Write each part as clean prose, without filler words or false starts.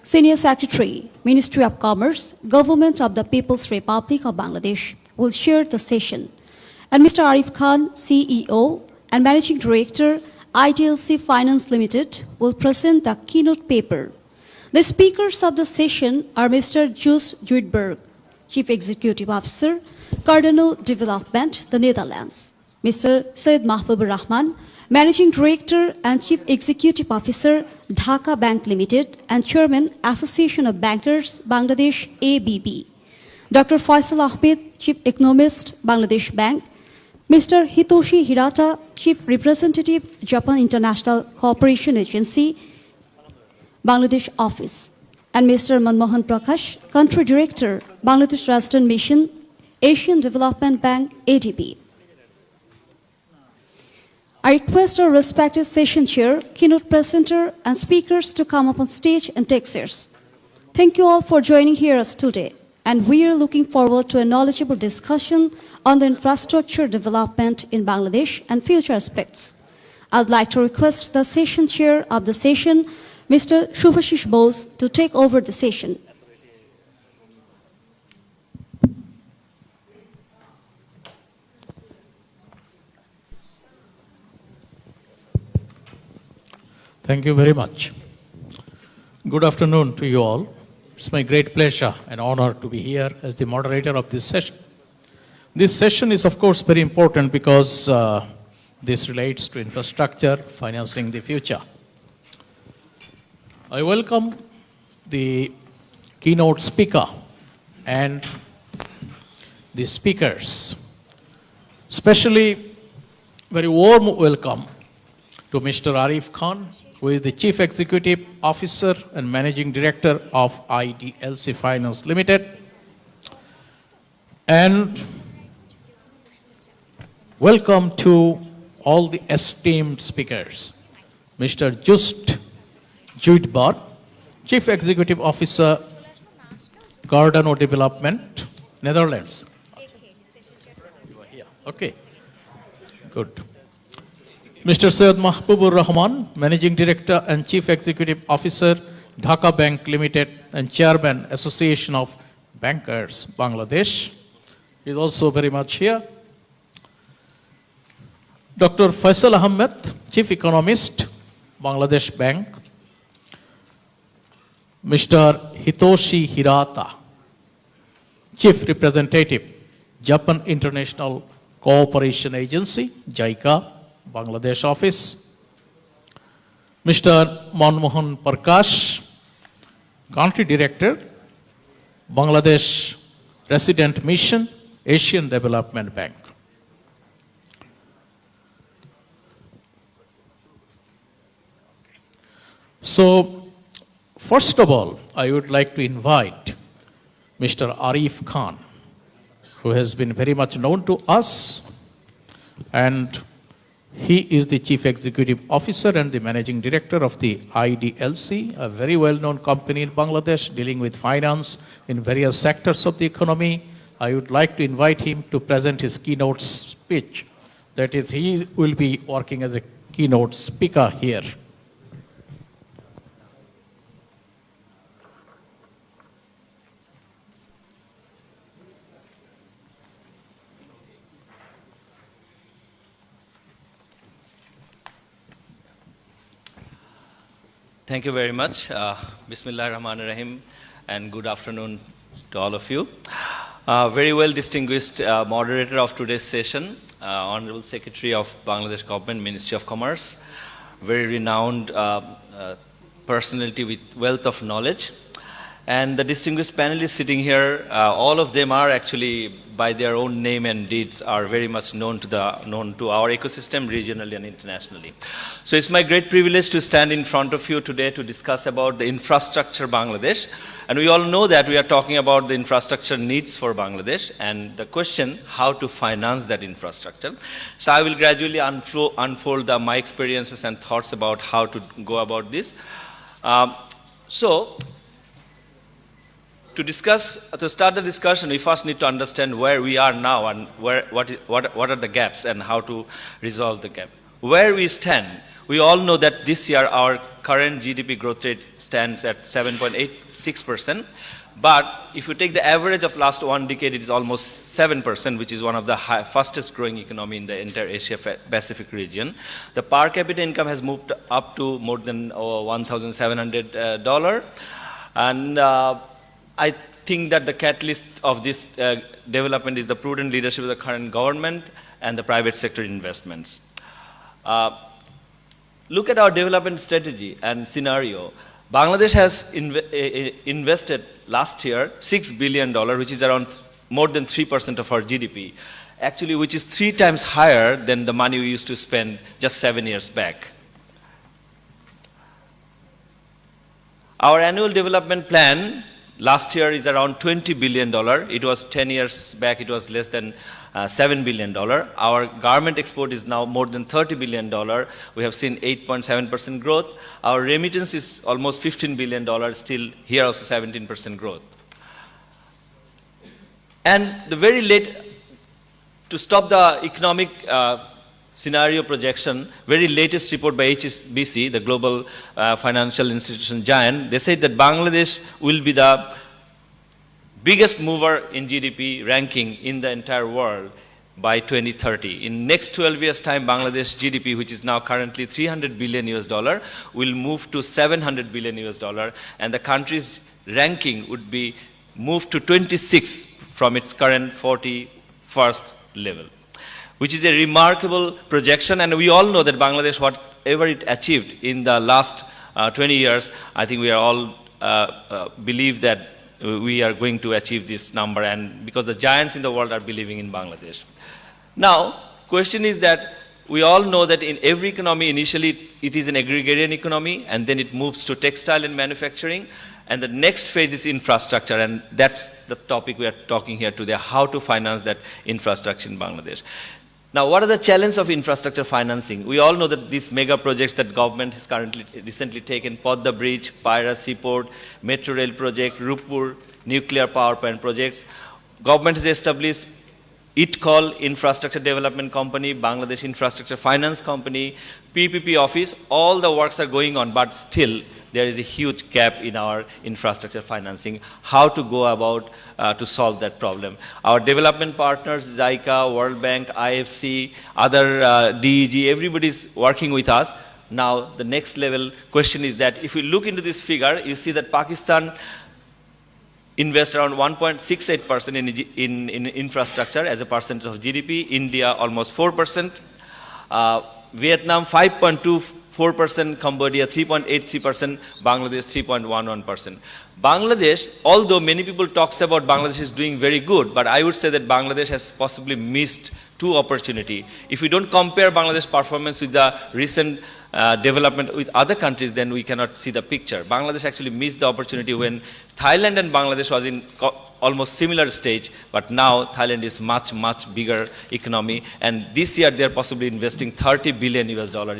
Senior Secretary, Ministry of Commerce, Government of the People's Republic of Bangladesh, will share the session. And Mr. Arif Khan, CEO and Managing Director, IDLC Finance Limited, will present the keynote paper. The speakers of the session are Mr. Joost Juydberg, Chief Executive Officer, Cardano Development, the Netherlands, Mr. Syed Mahbubur Rahman, Managing Director and Chief Executive Officer, Dhaka Bank Limited, and Chairman, Association of Bankers, Bangladesh, ABB. Dr. Faisal Ahmed, Chief Economist, Bangladesh Bank, Mr. Hitoshi Hirata, Chief Representative, Japan International Cooperation Agency, Bangladesh Office, and Mr. Manmohan Prakash, Country Director, Bangladesh Western Mission, Asian Development Bank, ADB. I request our respective session chair, keynote presenter, and speakers to come up on stage and take seats. Thank you all for joining here us today, and we are looking forward to a knowledgeable discussion on the infrastructure development in Bangladesh and future aspects. I would like to request the session chair of the session, Mr. Shubhashish Bose, to take over the session. Thank you very much. Good afternoon to you all. It's my great pleasure and honor to be here as the moderator of this session. This session is, of course, very important because this relates to infrastructure, financing the future. I welcome the keynote speaker and the speakers, especially very warm welcome to Mr. Arif Khan, who is the Chief Executive Officer and Managing Director of IDLC Finance Limited. And welcome to all the esteemed speakers. Mr. Joost Juydberg, Chief Executive Officer, Cardano Development, Netherlands. You are here. Okay, good. Mr. Syed Mahbubur Rahman, Managing Director and Chief Executive Officer, Dhaka Bank Limited, and Chairman, Association of Bankers, Bangladesh, is also very much here. Dr. Faisal Ahmed, Chief Economist, Bangladesh Bank. Mr. Hitoshi Hirata, Chief Representative, Japan International Cooperation Agency, JICA, Bangladesh Office. Mr. Manmohan Prakash, Country Director, Bangladesh Resident Mission, Asian Development Bank. So, first of all, I would like to invite Mr. Arif Khan, who has been very much known to us, and he is the Chief Executive Officer and the Managing Director of the IDLC, a very well-known company in Bangladesh dealing with finance in various sectors of the economy. I would like to invite him to present his keynote speech. That is, he will be working as a keynote speaker here. Thank you very much. Bismillah ar-Rahman ar-Rahim, and good afternoon to all of you. Very well distinguished moderator of today's session, Honorable Secretary of Bangladesh Government, Ministry of Commerce, very renowned personality with wealth of knowledge. And the distinguished panelists sitting here, all of them are actually, by their own name and deeds, are very much known to our ecosystem regionally and internationally. So it's my great privilege to stand in front of you today to discuss about the infrastructure Bangladesh. And we all know that we are talking about the infrastructure needs for Bangladesh and the question how to finance that infrastructure. So I will gradually unfold my experiences and thoughts about how to go about this. To start the discussion, we first need to understand where we are now and what are the gaps and how to resolve the gap. Where we stand, we all know that this year our current GDP growth rate stands at 7.86%. But if you take the average of last one decade, it is almost 7%, which is one of the fastest growing economy in the entire Asia Pacific region. The per capita income has moved up to more than $1,700. And I think that the catalyst of this development is the prudent leadership of the current government and the private sector investments. Look at our development strategy and scenario. Bangladesh has invested last year $6 billion, which is around more than 3% of our GDP, actually, which is 3 times higher than the money we used to spend just 7 years back. Our annual development plan last year is around $20 billion. It was 10 years back, it was less than $7 billion. Our garment export is now more than $30 billion. We have seen 8.7% growth. Our remittance is almost $15 billion, still here also 17% growth. And the very late, to stop the economic scenario projection, very latest report by HSBC, the global financial institution giant, they said that Bangladesh will be the biggest mover in GDP ranking in the entire world by 2030. In next 12 years time, Bangladesh GDP, which is now currently $300 billion will move to $700 billion, and the country's ranking would be moved to 26 from its current 41st level, which is a remarkable projection. And we all know that Bangladesh, whatever it achieved in the last 20 years, I think we are all believe that we are going to achieve this number, and because the giants in the world are believing in Bangladesh. Now, question is that we all know that in every economy, initially it is an agrarian economy, and then it moves to textile and manufacturing, and the next phase is infrastructure, and that's the topic we are talking here today, how to finance that infrastructure in Bangladesh. Now, what are the challenges of infrastructure financing? We all know that these mega projects that government has recently taken, Podda Bridge, Paira Seaport, Metro Rail project, Rupur, nuclear power plant projects. Government has established ITCOL, Infrastructure Development Company, Bangladesh Infrastructure Finance Company, PPP office. All the works are going on, but still there is a huge gap in our infrastructure financing. How to go about to solve that problem? Our development partners, JICA, World Bank, IFC, other DEG, everybody is working with us. Now, the next level question is that if we look into this figure, you see that Pakistan invests around 1.68% in infrastructure as a percentage of GDP, India almost 4%, Vietnam 5.24%, Cambodia 3.83%, Bangladesh 3.11%. Bangladesh, although many people talks about Bangladesh is doing very good, but I would say that Bangladesh has possibly missed two opportunities. If we don't compare Bangladesh performance with the recent development with other countries, then we cannot see the picture. Bangladesh actually missed the opportunity when Thailand and Bangladesh was in almost similar stage, but now Thailand is much, much bigger economy, and this year they're possibly investing $30 billion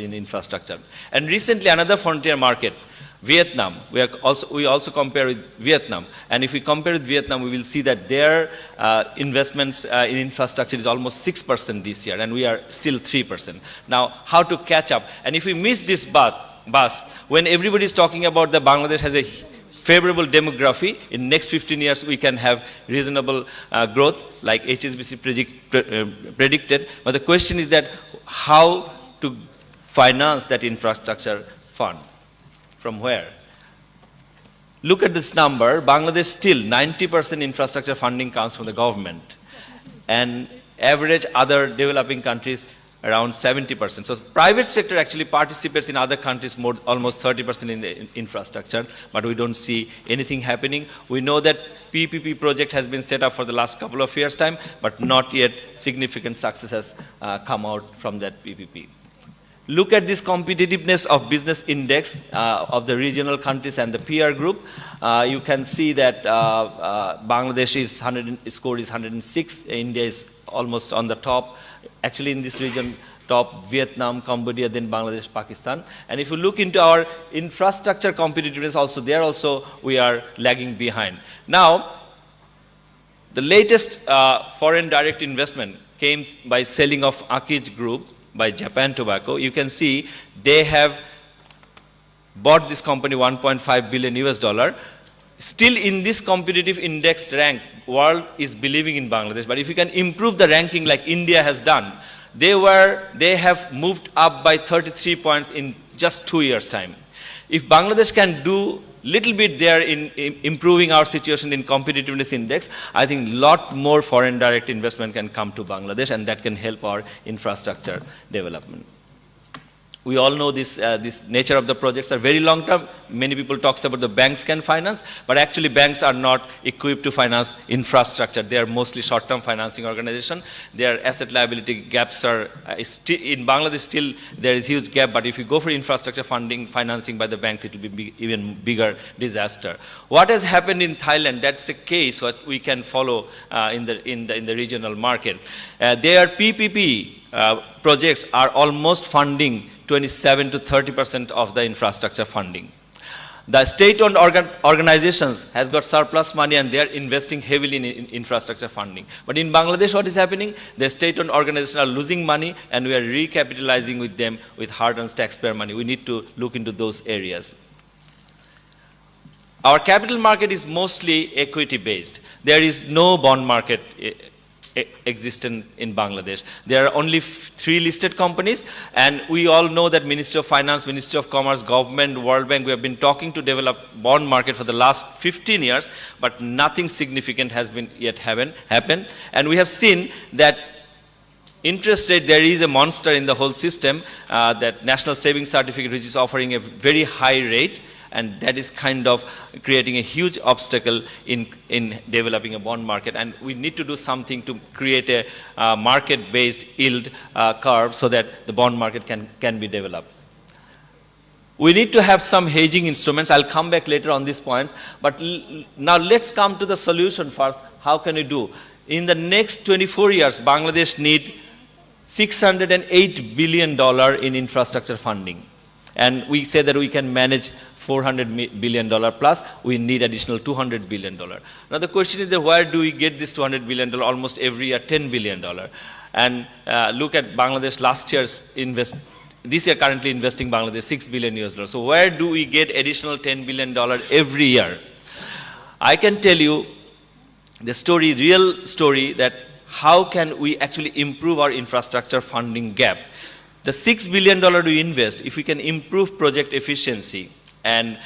in infrastructure. And recently another frontier market, Vietnam, we also compare with Vietnam, and if we compare with Vietnam, we will see that their investments in infrastructure is almost 6% this year, and we are still 3%. Now, how to catch up? And if we miss this bus, when everybody is talking about that Bangladesh has a favorable demography, in next 15 years we can have reasonable growth, like HSBC predicted. But the question is that how to finance that infrastructure fund? From where? Look at this number. Bangladesh still 90% infrastructure funding comes from the government, and average other developing countries around 70%. So private sector actually participates in other countries more, almost 30% in the infrastructure, but we don't see anything happening. We know that PPP project has been set up for the last couple of years' time, but not yet significant success has come out from that PPP. Look at this competitiveness of business index of the regional countries and the peer group. You can see that Bangladesh score is 106, India is almost on the top. Actually in this region, top Vietnam, Cambodia, then Bangladesh, Pakistan. And if you look into our infrastructure competitiveness also, there also we are lagging behind. Now, the latest foreign direct investment came by selling of Akij Group by Japan Tobacco, you can see they have bought this company 1.5 billion US dollar. Still in this competitive index rank, world is believing in Bangladesh. But if you can improve the ranking like India has done, they have moved up by 33 points in just 2 years' time. If Bangladesh can do little bit there in improving our situation in competitiveness index, I think lot more foreign direct investment can come to Bangladesh, and that can help our infrastructure development. We all know this nature of the projects are very long term. Many people talks about the banks can finance, but actually banks are not equipped to finance infrastructure. They are mostly short term financing organization. Their asset liability gaps are in Bangladesh still there is huge gap, but if you go for infrastructure financing by the banks, it will be even bigger disaster. What has happened in Thailand, that's a case what we can follow in the regional market. Their PPP projects are almost funding 27 to 30% of the infrastructure funding. The state-owned organizations has got surplus money and they are investing heavily in infrastructure funding. But in Bangladesh, what is happening? The state-owned organizations are losing money and we are recapitalizing with them with hard-earned taxpayer money. We need to look into those areas. Our capital market is mostly equity-based. There is no bond market existent in Bangladesh. There are only 3 listed companies, and we all know that Ministry of Finance, Ministry of Commerce, Government, World Bank, we have been talking to develop bond market for the last 15 years, but nothing significant has been yet happened. And we have seen that interest rate, there is a monster in the whole system, that National Savings Certificate, which is offering a very high rate, and that is kind of creating a huge obstacle in developing a bond market. And we need to do something to create a market-based yield curve so that the bond market can be developed. We need to have some hedging instruments. I'll come back later on these points. But now let's come to the solution first. How can we do? In the next 24 years, Bangladesh need $608 billion in infrastructure funding. And we say that we can manage $400 billion plus, we need additional $200 billion. Now the question is that where do we get this $200 billion? Almost every year, $10 billion. And look at Bangladesh last year's this year currently investing Bangladesh $6 billion US. So where do we get additional $10 billion every year? I can tell you the story, real story, that how can we actually improve our infrastructure funding gap. The $6 billion we invest, if we can improve project efficiency and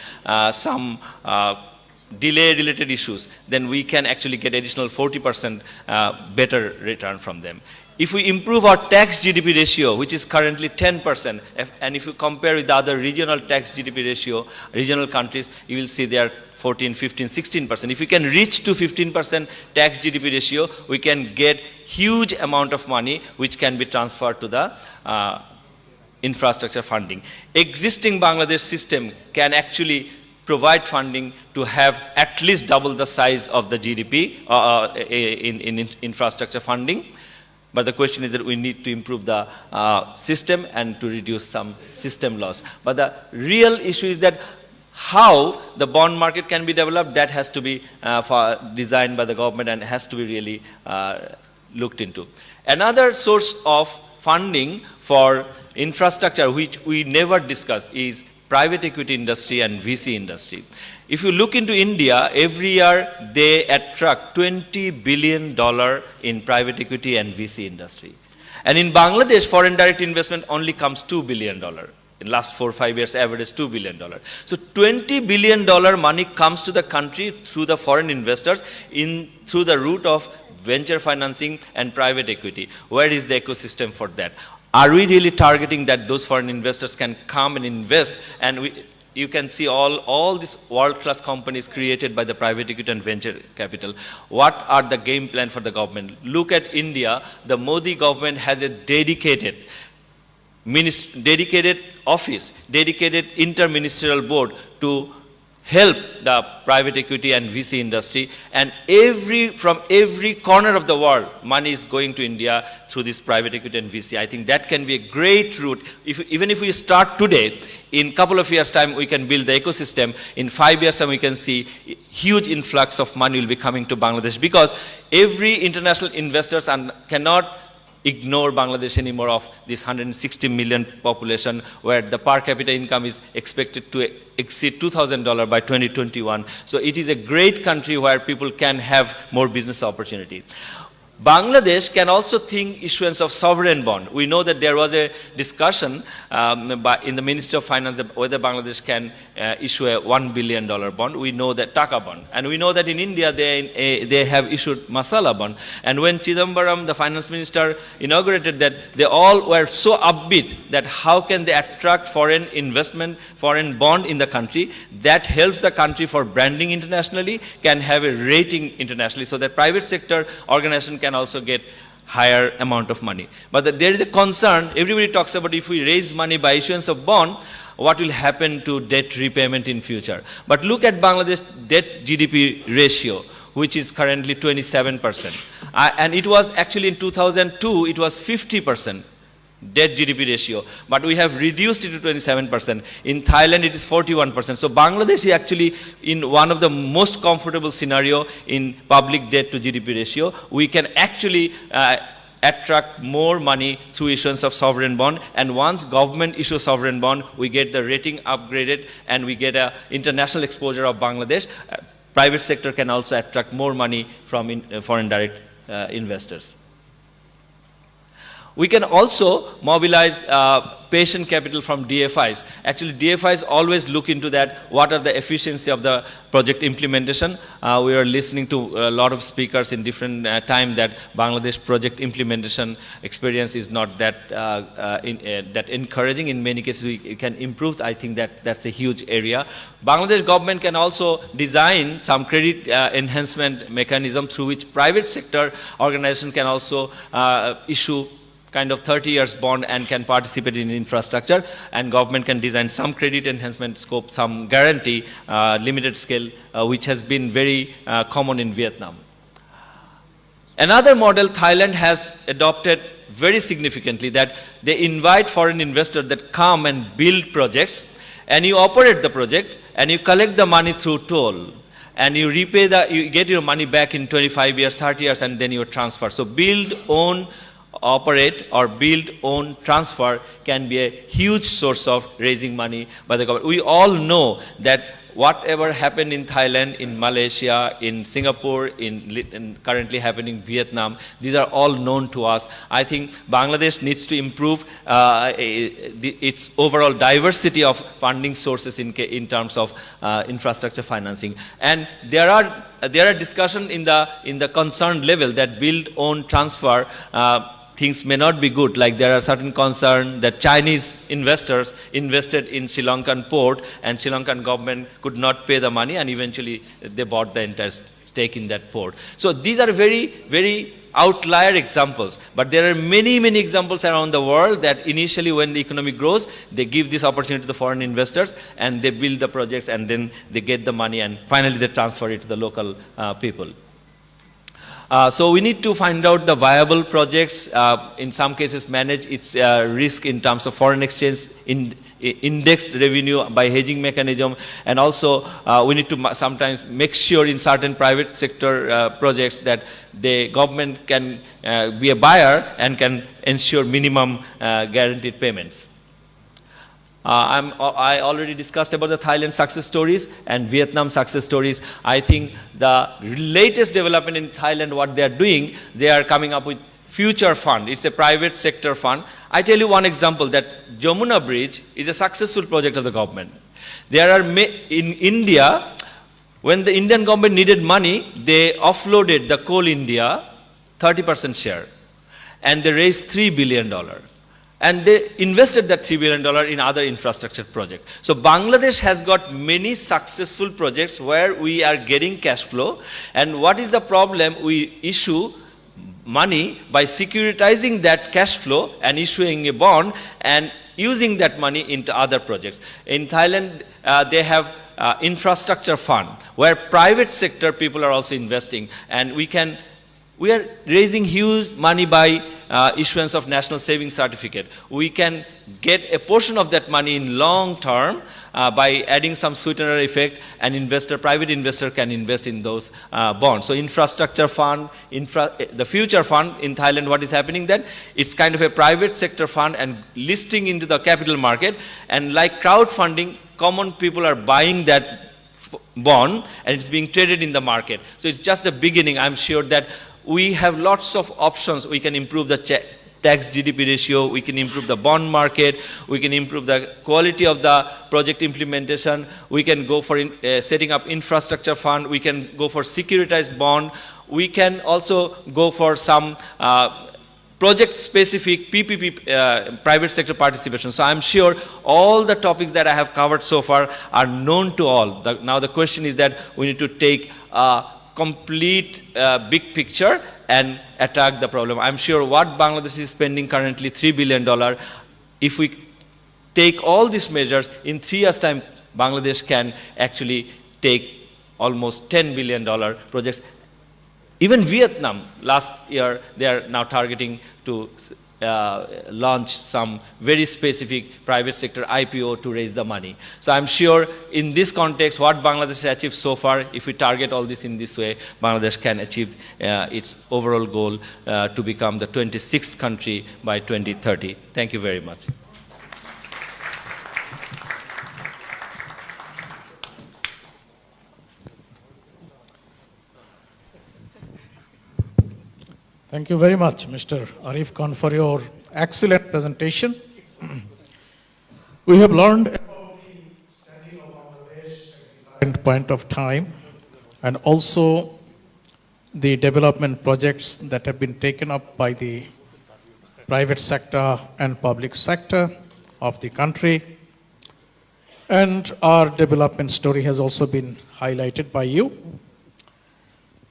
some delay-related issues, then we can actually get additional 40% better return from them. If we improve our tax GDP ratio, which is currently 10%, and if you compare with the other regional tax GDP ratio, regional countries, you will see they are 14, 15, 16%. If we can reach to 15% tax GDP ratio, we can get huge amount of money which can be transferred to the infrastructure funding. Existing Bangladesh system can actually provide funding to have at least double the size of the GDP in infrastructure funding. But the question is that we need to improve the system and to reduce some system loss. But the real issue is that how the bond market can be developed, that has to be designed by the government and has to be really looked into. Another source of funding for infrastructure, which we never discuss, is private equity industry and VC industry. If you look into India, every year they attract $20 billion in private equity and VC industry. And in Bangladesh, foreign direct investment only comes $2 billion. In last 4 or 5 years, average $2 billion. So $20 billion money comes to the country through the foreign investors through the route of venture financing and private equity. Where is the ecosystem for that? Are we really targeting that those foreign investors can come and invest? And you can see all these world-class companies created by the private equity and venture capital. What are the game plan for the government? Look at India. The Modi government has a dedicated office, dedicated interministerial board to help the private equity and VC industry, and from every corner of the world, money is going to India through this private equity and VC. I think that can be a great route. Even if we start today, in a couple of years' time, we can build the ecosystem. In 5 years' time, we can see huge influx of money will be coming to Bangladesh, because every international investors cannot ignore Bangladesh anymore of this 160 million population, where the per capita income is expected to exceed $2,000 by 2021. So it is a great country where people can have more business opportunity. Bangladesh can also think issuance of sovereign bond. We know that there was a discussion in the Ministry of Finance that whether Bangladesh can issue a $1 billion bond. We know that Taka bond. And we know that in India they have issued Masala bond. And when Chidambaram, the finance minister, inaugurated that, they all were so upbeat that how can they attract foreign investment, foreign bond in the country that helps the country for branding internationally, can have a rating internationally, so that private sector organization can also get higher amount of money. But there is a concern, everybody talks about if we raise money by issuance of bond, what will happen to debt repayment in future. But look at Bangladesh debt GDP ratio, which is currently 27%. And it was actually in 2002, it was 50%. Debt GDP ratio, but we have reduced it to 27%. In Thailand, it is 41%. So Bangladesh is actually in one of the most comfortable scenario in public debt to GDP ratio. We can actually attract more money through issuance of sovereign bond, and once government issues sovereign bond, we get the rating upgraded and we get a international exposure of Bangladesh. Private sector can also attract more money from foreign direct investors. We can also mobilize patient capital from DFIs. Actually, DFIs always look into that, what are the efficiency of the project implementation. We are listening to a lot of speakers in different time that Bangladesh project implementation experience is not that that encouraging. In many cases, we can improve. I think that's a huge area. Bangladesh government can also design some credit enhancement mechanism through which private sector organizations can also issue kind of 30 years bond and can participate in infrastructure, and government can design some credit enhancement scope, some guarantee, limited scale, which has been very common in Vietnam. Another model Thailand has adopted very significantly, that they invite foreign investors that come and build projects, and you operate the project and you collect the money through toll, and you repay you get your money back in 25 years, 30 years, and then you transfer. So build, own, operate, or build, own, transfer can be a huge source of raising money by the government. We all know that whatever happened in Thailand, in Malaysia, in Singapore, in currently happening in Vietnam, these are all known to us. I think Bangladesh needs to improve its overall diversity of funding sources in terms of infrastructure financing. And there are discussion in the concerned level that build, own, transfer things may not be good. Like there are certain concern that Chinese investors invested in Sri Lankan port, and Sri Lankan government could not pay the money, and eventually they bought the entire stake in that port. So these are very, very outlier examples, but there are many, many examples around the world that initially when the economy grows, they give this opportunity to the foreign investors, and they build the projects, and then they get the money, and finally they transfer it to the local people. So we need to find out the viable projects, in some cases manage its risk in terms of foreign exchange, indexed revenue by hedging mechanism, and also we need to sometimes make sure in certain private sector projects that the government can be a buyer and can ensure minimum guaranteed payments. I already discussed about the Thailand success stories and Vietnam success stories. I think the latest development in Thailand, what they are doing, they are coming up with Future Fund. It's a private sector fund. I tell you one example, that Jamuna Bridge is a successful project of the government. There are in India, when the Indian government needed money, they offloaded the Coal India 30% share, and they raised $3 billion. And they invested that $3 billion in other infrastructure projects. So Bangladesh has got many successful projects where we are getting cash flow. And what is the problem? We issue money by securitizing that cash flow and issuing a bond and using that money into other projects. In Thailand, they have infrastructure fund where private sector people are also investing, and we are raising huge money by issuance of national savings certificate. We can get a portion of that money in long term by adding some sweetener effect, private investor can invest in those bonds. So infrastructure fund, the future fund in Thailand, what is happening then? It's kind of a private sector fund and listing into the capital market, and like crowdfunding, common people are buying that bond and it's being traded in the market. So it's just the beginning. I'm sure that we have lots of options. We can improve the tax GDP ratio, we can improve the bond market, we can improve the quality of the project implementation, we can go for setting up infrastructure fund, we can go for securitized bond, we can also go for some project-specific PPP, private sector participation. So I'm sure all the topics that I have covered so far are known to all. Now the question is that we need to take a complete big picture and attack the problem. I'm sure what Bangladesh is spending currently, $3 billion, if we take all these measures, in 3 years' time, Bangladesh can actually take almost $10 billion projects. Even Vietnam, last year, they are now targeting to launch some very specific private sector IPO to raise the money. So I'm sure in this context, what Bangladesh has achieved so far, if we target all this in this way, Bangladesh can achieve its overall goal to become the 26th country by 2030. Thank you very much. Thank you very much, Mr. Arif Khan, for your excellent presentation. We have learned about the standing of Bangladesh at the current point of time, and also the development projects that have been taken up by the private sector and public sector of the country. And our development story has also been highlighted by you.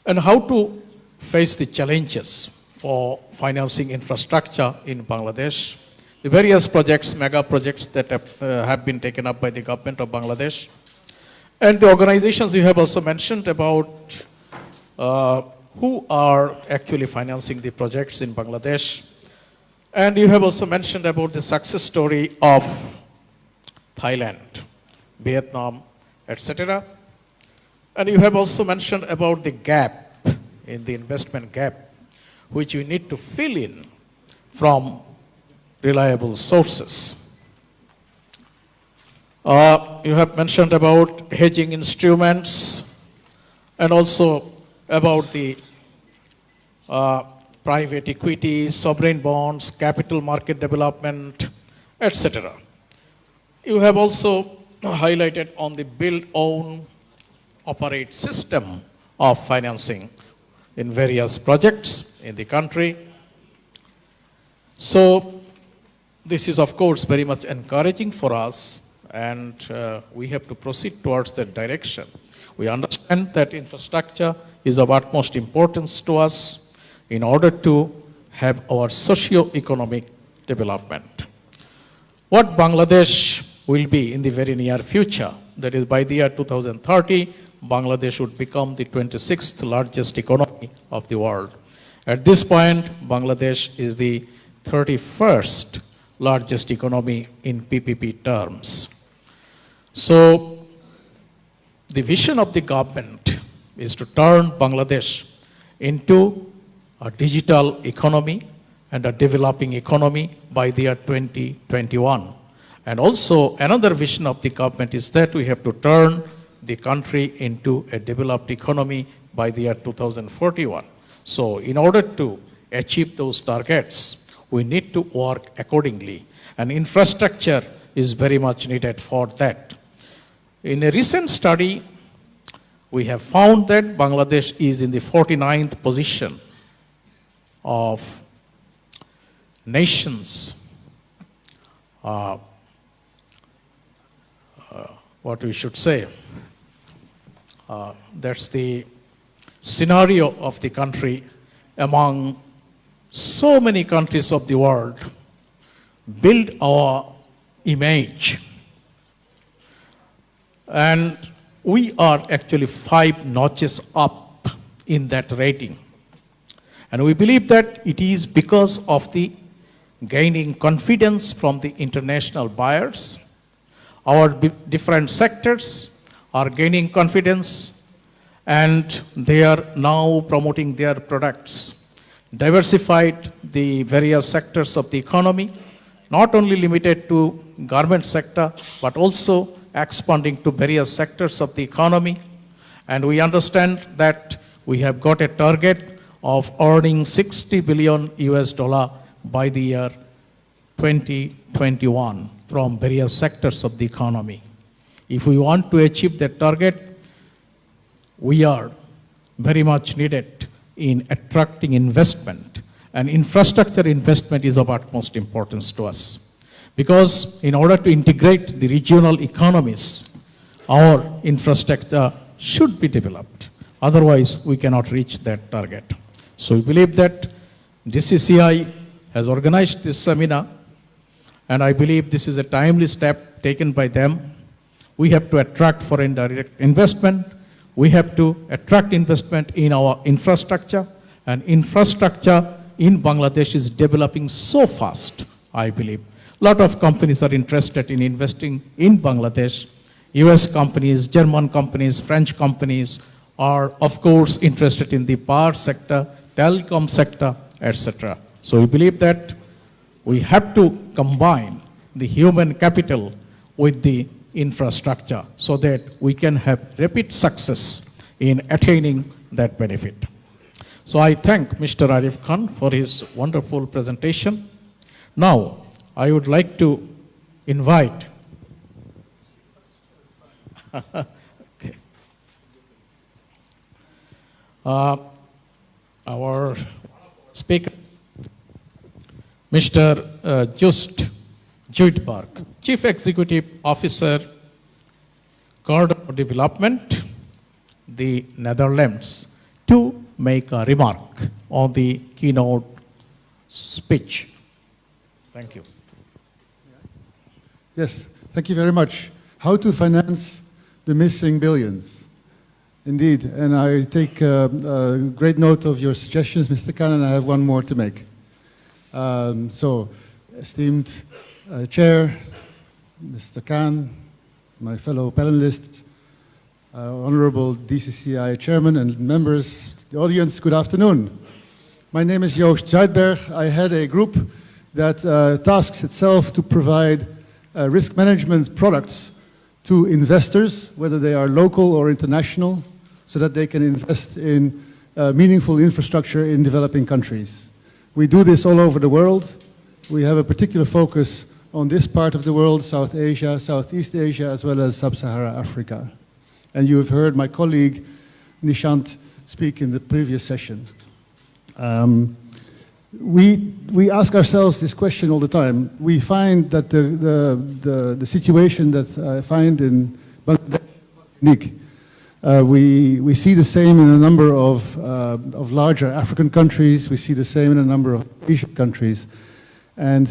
And how to face the challenges for financing infrastructure in Bangladesh, the various projects, mega projects that have been taken up by the government of Bangladesh, and the organizations you have also mentioned about who are actually financing the projects in Bangladesh. And you have also mentioned about the success story of Thailand, Vietnam, etc. And you have also mentioned about the gap, in the investment gap, which we need to fill in from reliable sources. You have mentioned about hedging instruments and also about the private equity, sovereign bonds, capital market development, etc. You have also highlighted on the build, own, operate system of financing in various projects in the country. So this is, of course, very much encouraging for us, and we have to proceed towards that direction. We understand that infrastructure is of utmost importance to us in order to have our socio-economic development. What Bangladesh will be in the very near future, that is by the year 2030, Bangladesh would become the 26th largest economy of the world. At this point, Bangladesh is the 31st largest economy in PPP terms. So the vision of the government is to turn Bangladesh into a digital economy and a developing economy by the year 2021. And also another vision of the government is that we have to turn the country into a developed economy by the year 2041. So in order to achieve those targets, we need to work accordingly. And infrastructure is very much needed for that. In a recent study, we have found that Bangladesh is in the 49th position of nations, what we should say, that's the scenario of the country among so many countries of the world. Build our image. And we are actually 5 notches up in that rating. And we believe that it is because of the gaining confidence from the international buyers, Our different sectors are gaining confidence and they are now promoting their products. Diversified the various sectors of the economy, not only limited to garment sector, but also expanding to various sectors of the economy. And we understand that we have got a target of earning 60 billion US dollar by the year 2021 from various sectors of the economy. If we want to achieve that target, we are very much needed in attracting investment, and infrastructure investment is of utmost importance to us. Because in order to integrate the regional economies, our infrastructure should be developed. Otherwise, we cannot reach that target. So we believe that DCCI has organized this seminar, and I believe this is a timely step taken by them. We have to attract foreign direct investment. We have to attract investment in our infrastructure, and infrastructure in Bangladesh is developing so fast, I believe. A lot of companies are interested in investing in Bangladesh. US companies, German companies, French companies are, of course, interested in the power sector, telecom sector, etc. So we believe that we have to combine the human capital with the infrastructure so that we can have rapid success in attaining that benefit. So I thank Mr. Arif Khan for his wonderful presentation. Now, I would like to invite okay. Our speaker, Mr. Just Juidberg, Chief Executive Officer, Corridor Development, the Netherlands, to make a remark on the keynote speech. Thank you. Yes, thank you very much. How to finance the missing billions. Indeed, and I take great note of your suggestions, Mr. Khan, and I have one more to make. Esteemed Chair, Mr. Khan, my fellow panelists, Honorable DCCI Chairman and members, the audience, good afternoon. My name is Joost Zuidberg. I head a group that tasks itself to provide risk management products to investors, whether they are local or international, so that they can invest in meaningful infrastructure in developing countries. We do this all over the world. We have a particular focus on this part of the world, South Asia, Southeast Asia, as well as Sub-Saharan Africa. And you have heard my colleague Nishant speak in the previous session. We ask ourselves this question all the time. We find that the situation that I find in Bangladesh is unique. We see the same in a number of larger African countries. We see the same in a number of Asian countries. And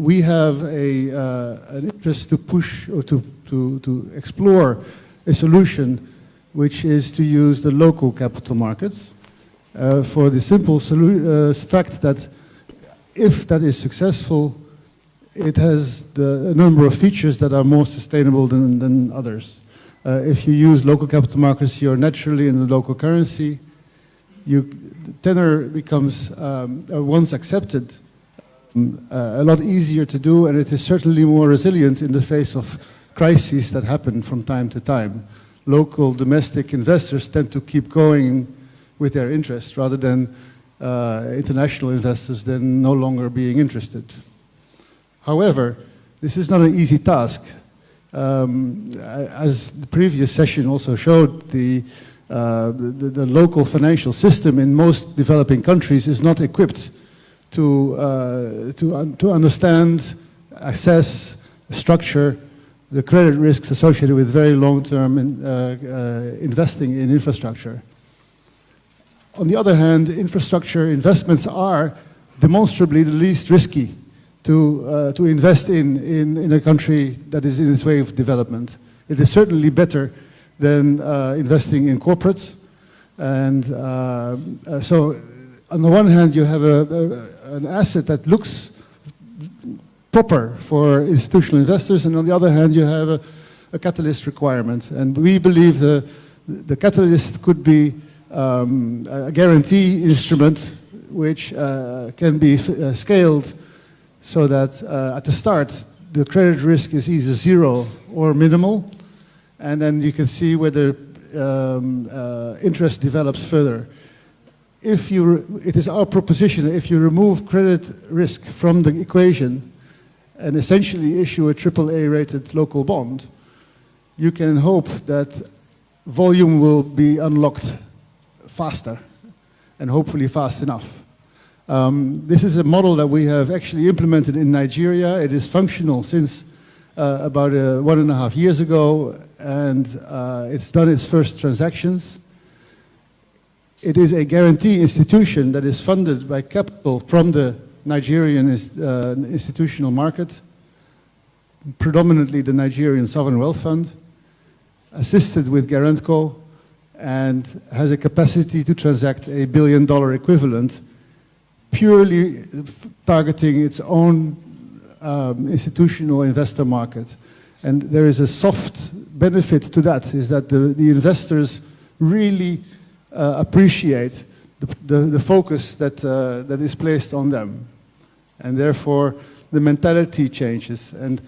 we have an interest to push or to explore a solution which is to use the local capital markets for the simple fact that if that is successful, it has a number of features that are more sustainable than others. If you use local capital markets, you're naturally in the local currency. Tenor becomes, once accepted, a lot easier to do, and it is certainly more resilient in the face of crises that happen from time to time. Local domestic investors tend to keep going with their interest rather than international investors then no longer being interested. However, this is not an easy task. As the previous session also showed, the local financial system in most developing countries is not equipped to understand, assess, structure the credit risks associated with very long-term investing in infrastructure. On the other hand, infrastructure investments are demonstrably the least risky to invest in a country that is in its way of development. It is certainly better than investing in corporates. And so on the one hand, you have an asset that looks proper for institutional investors, and on the other hand, you have a catalyst requirement. And we believe the catalyst could be a guarantee instrument which can be scaled so that at the start, the credit risk is either zero or minimal, and then you can see whether interest develops further. It is our proposition, if you remove credit risk from the equation and essentially issue a AAA rated local bond, you can hope that volume will be unlocked faster and hopefully fast enough. This is a model that we have actually implemented in Nigeria. It is functional since about 1.5 years ago, and it's done its first transactions. It is a guarantee institution that is funded by capital from the Nigerian institutional market, predominantly the Nigerian Sovereign Wealth Fund, assisted with Guarantco, and has a capacity to transact $1 billion equivalent, purely targeting its own institutional investor market. And there is a soft benefit to that, is that the investors really appreciate the focus that is placed on them. And therefore, the mentality changes. And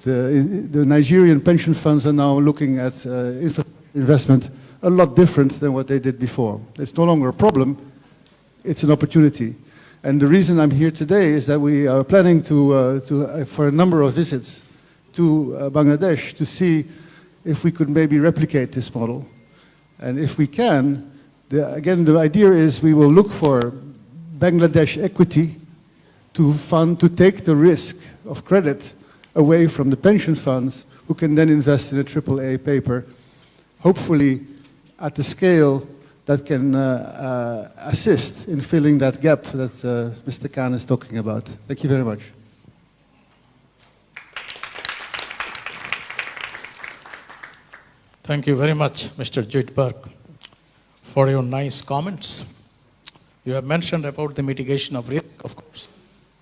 the Nigerian pension funds are now looking at investment a lot different than what they did before. It's no longer a problem, it's an opportunity. And the reason I'm here today is that we are planning for a number of visits to Bangladesh to see if we could maybe replicate this model. And if we can, again, the idea is we will look for Bangladesh equity to take the risk of credit away from the pension funds, who can then invest in a AAA paper, hopefully at the scale that can assist in filling that gap that Mr. Khan is talking about. Thank you very much. Thank you very much, Mr. Juitberg, for your nice comments. You have mentioned about the mitigation of risk, of course,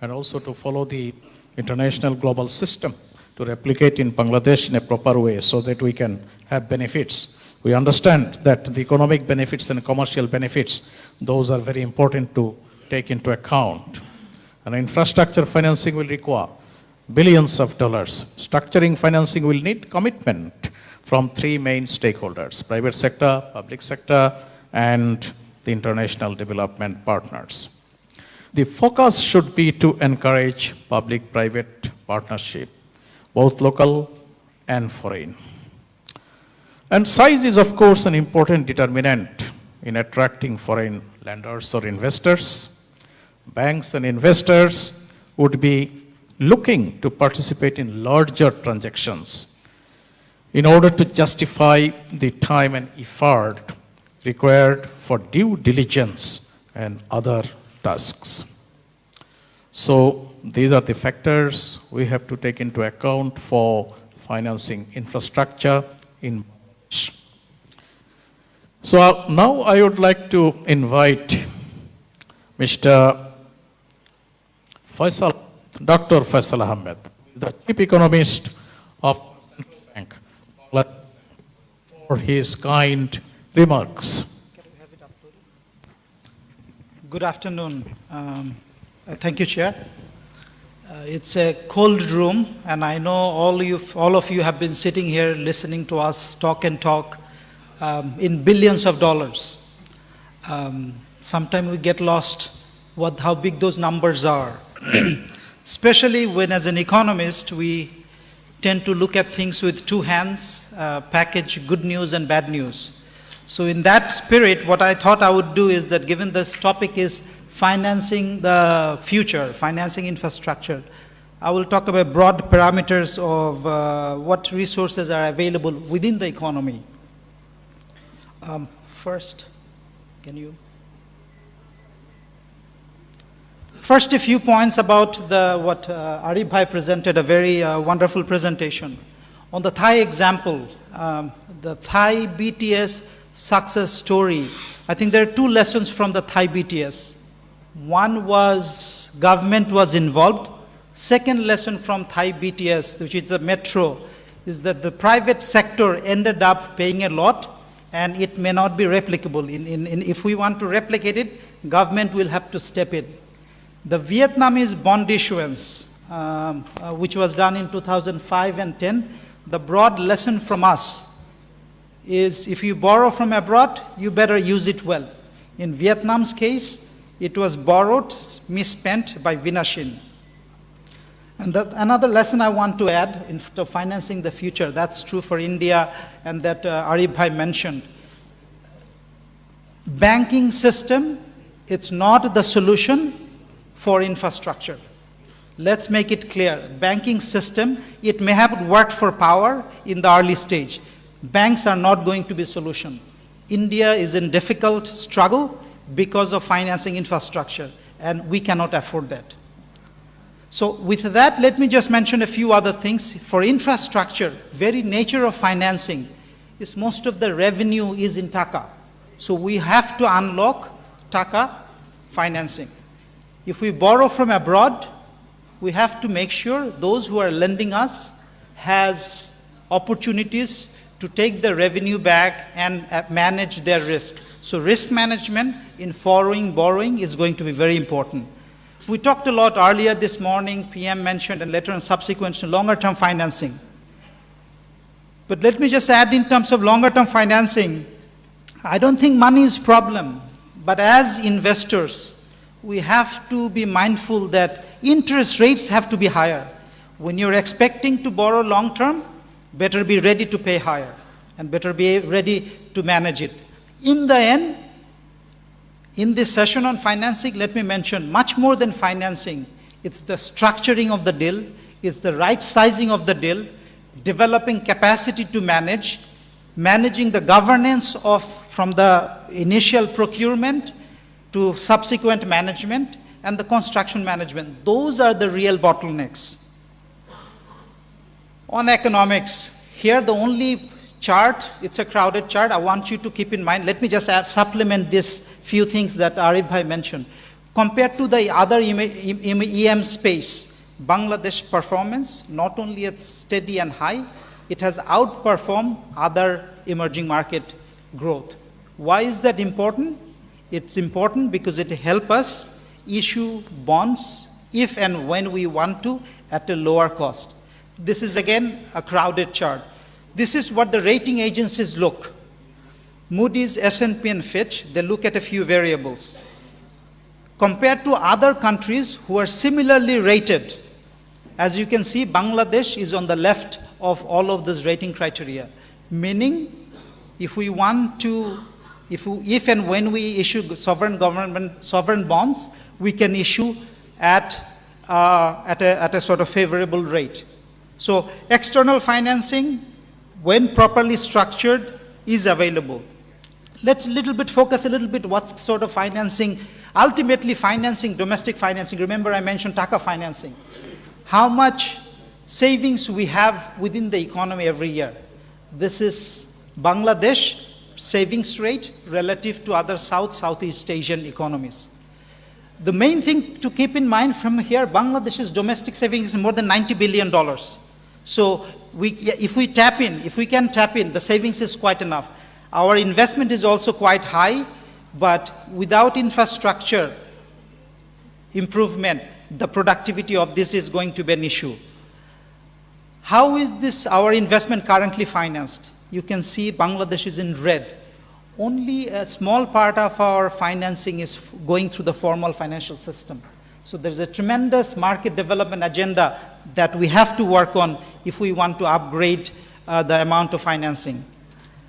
and also to follow the international global system to replicate in Bangladesh in a proper way so that we can have benefits. We understand that the economic benefits and commercial benefits, those are very important to take into account. And infrastructure financing will require billions of dollars. Structuring financing will need commitment from three main stakeholders: private sector, public sector, and the international development partners. The focus should be to encourage public-private partnership, both local and foreign. And size is, of course, an important determinant in attracting foreign lenders or investors. Banks and investors would be looking to participate in larger transactions in order to justify the time and effort required for due diligence and other tasks. So these are the factors we have to take into account for financing infrastructure in Bangladesh. So now I would like to invite Mr. Dr. Faisal Ahmed, the Chief Economist of Central Bank, for his kind remarks. Good afternoon. Thank you, Chair. It's a cold room, and I know all of you have been sitting here listening to us talk in billions of dollars. Sometimes we get lost how big those numbers are, especially when, as an economist, we tend to look at things with two hands, package good news and bad news. So in that spirit, what I thought I would do is that, given this topic is financing the future, financing infrastructure, I will talk about broad parameters of what resources are available within the economy. First, First, a few points about what Arif Bhai presented, a very wonderful presentation. On the Thai example, the Thai BTS success story, I think there are two lessons from the Thai BTS. One was government was involved. Second lesson from Thai BTS, which is the metro, is that the private sector ended up paying a lot, and it may not be replicable. If we want to replicate it, government will have to step in. The Vietnamese bond issuance, which was done in 2005 and 10, the broad lesson from us is if you borrow from abroad, you better use it well. In Vietnam's case, it was borrowed, misspent by Vinashin. And another lesson I want to add in financing the future, that's true for India and that Arif Bhai mentioned. Banking system, it's not the solution for infrastructure. Let's make it clear. Banking system, it may have worked for power in the early stage. Banks are not going to be a solution. India is in difficult struggle because of financing infrastructure, and we cannot afford that. So with that, let me just mention a few other things. For infrastructure, very nature of financing is most of the revenue is in Taka. So we have to unlock Taka financing. If we borrow from abroad, we have to make sure those who are lending us has opportunities to take the revenue back and manage their risk. So risk management in borrowing is going to be very important. We talked a lot earlier this morning, PM mentioned, and later on subsequent to longer term financing. But let me just add in terms of longer term financing, I don't think money is a problem, but as investors, we have to be mindful that interest rates have to be higher. When you're expecting to borrow long term, better be ready to pay higher and better be ready to manage it. In the end, in this session on financing, let me mention much more than financing. It's the structuring of the deal, it's the right sizing of the deal, developing capacity to manage, managing the governance of from the initial procurement to subsequent management and the construction management. Those are the real bottlenecks. On economics, here the only chart, it's a crowded chart, I want you to keep in mind. Let me just supplement this few things that Arif Bhai mentioned. Compared to the other EM space, Bangladesh performance, not only it's steady and high, it has outperformed other emerging market growth. Why is that important? It's important because it helps us issue bonds if and when we want to at a lower cost. This is again a crowded chart. This is what the rating agencies look. Moody's, S&P, and Fitch, they look at a few variables. Compared to other countries who are similarly rated, as you can see, Bangladesh is on the left of all of these rating criteria. Meaning, if we want to, if and when we issue sovereign bonds, we can issue at a sort of favorable rate. So external financing, when properly structured, is available. Let's focus a little bit what sort of financing, ultimately financing, domestic financing. Remember I mentioned Taka financing. How much savings we have within the economy every year. This is Bangladesh savings rate relative to other Southeast Asian economies. The main thing to keep in mind from here, Bangladesh's domestic savings is more than $90 billion. So if we can tap in, the savings is quite enough. Our investment is also quite high, but without infrastructure improvement, the productivity of this is going to be an issue. How is this, our investment currently financed? You can see Bangladesh is in red. Only a small part of our financing is going through the formal financial system. So there's a tremendous market development agenda that we have to work on if we want to upgrade the amount of financing.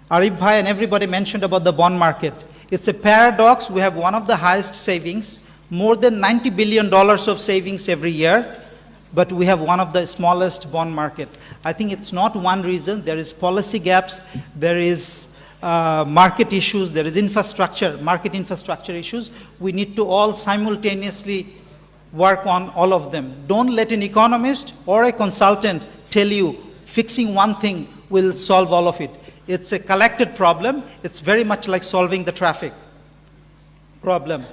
Arif Bhai and everybody mentioned about the bond market. It's a paradox. We have one of the highest savings, more than $90 billion of savings every year, but we have one of the smallest bond market. I think it's not one reason. There is policy gaps, there is market issues, there is market infrastructure issues. We need to all simultaneously work on all of them. Don't let an economist or a consultant tell you fixing one thing will solve all of it. It's a collected problem. It's very much like solving the traffic problem.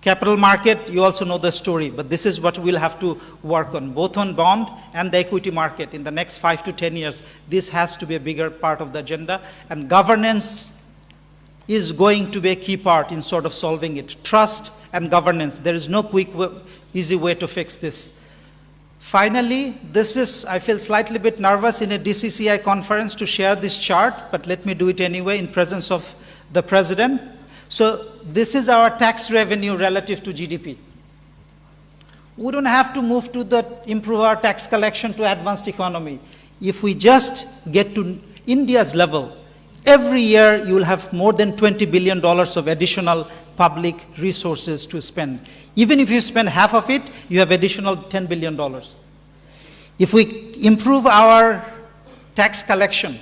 Capital market, you also know the story, but this is what we'll have to work on, both on bond and the equity market. In the next 5 to 10 years, this has to be a bigger part of the agenda, and governance is going to be a key part in sort of solving it. Trust and governance. There is no quick, easy way to fix this. Finally, this is, I feel slightly bit nervous in a DCCI conference to share this chart, but let me do it anyway in presence of the President. So this is our tax revenue relative to GDP. We don't have to move to improve our tax collection to advanced economy. If we just get to India's level, every year you will have more than $20 billion of additional public resources to spend. Even if you spend half of it, you have additional $10 billion. If we improve our tax collection,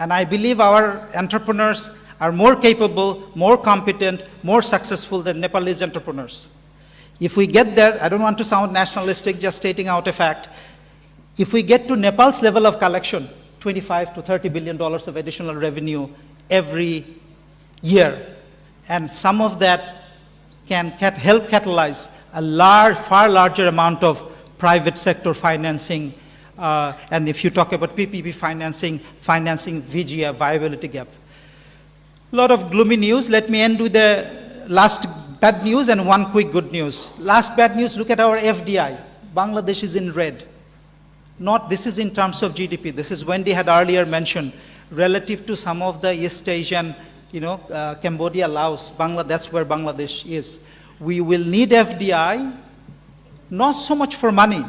and I believe our entrepreneurs are more capable, more competent, more successful than Nepalese entrepreneurs. If we get there, I don't want to sound nationalistic, just stating out a fact. If we get to Nepal's level of collection, $25 to $30 billion of additional revenue every year, and some of that can help catalyze a far larger amount of private sector financing, and if you talk about PPP financing VGF, viability gap. A lot of gloomy news. Let me end with the last bad news and one quick good news. Last bad news, look at our FDI. Bangladesh is in red. This is in terms of GDP. This is Wendy had earlier mentioned, relative to some of the East Asian, Cambodia, Laos, that's where Bangladesh is. We will need FDI, not so much for money,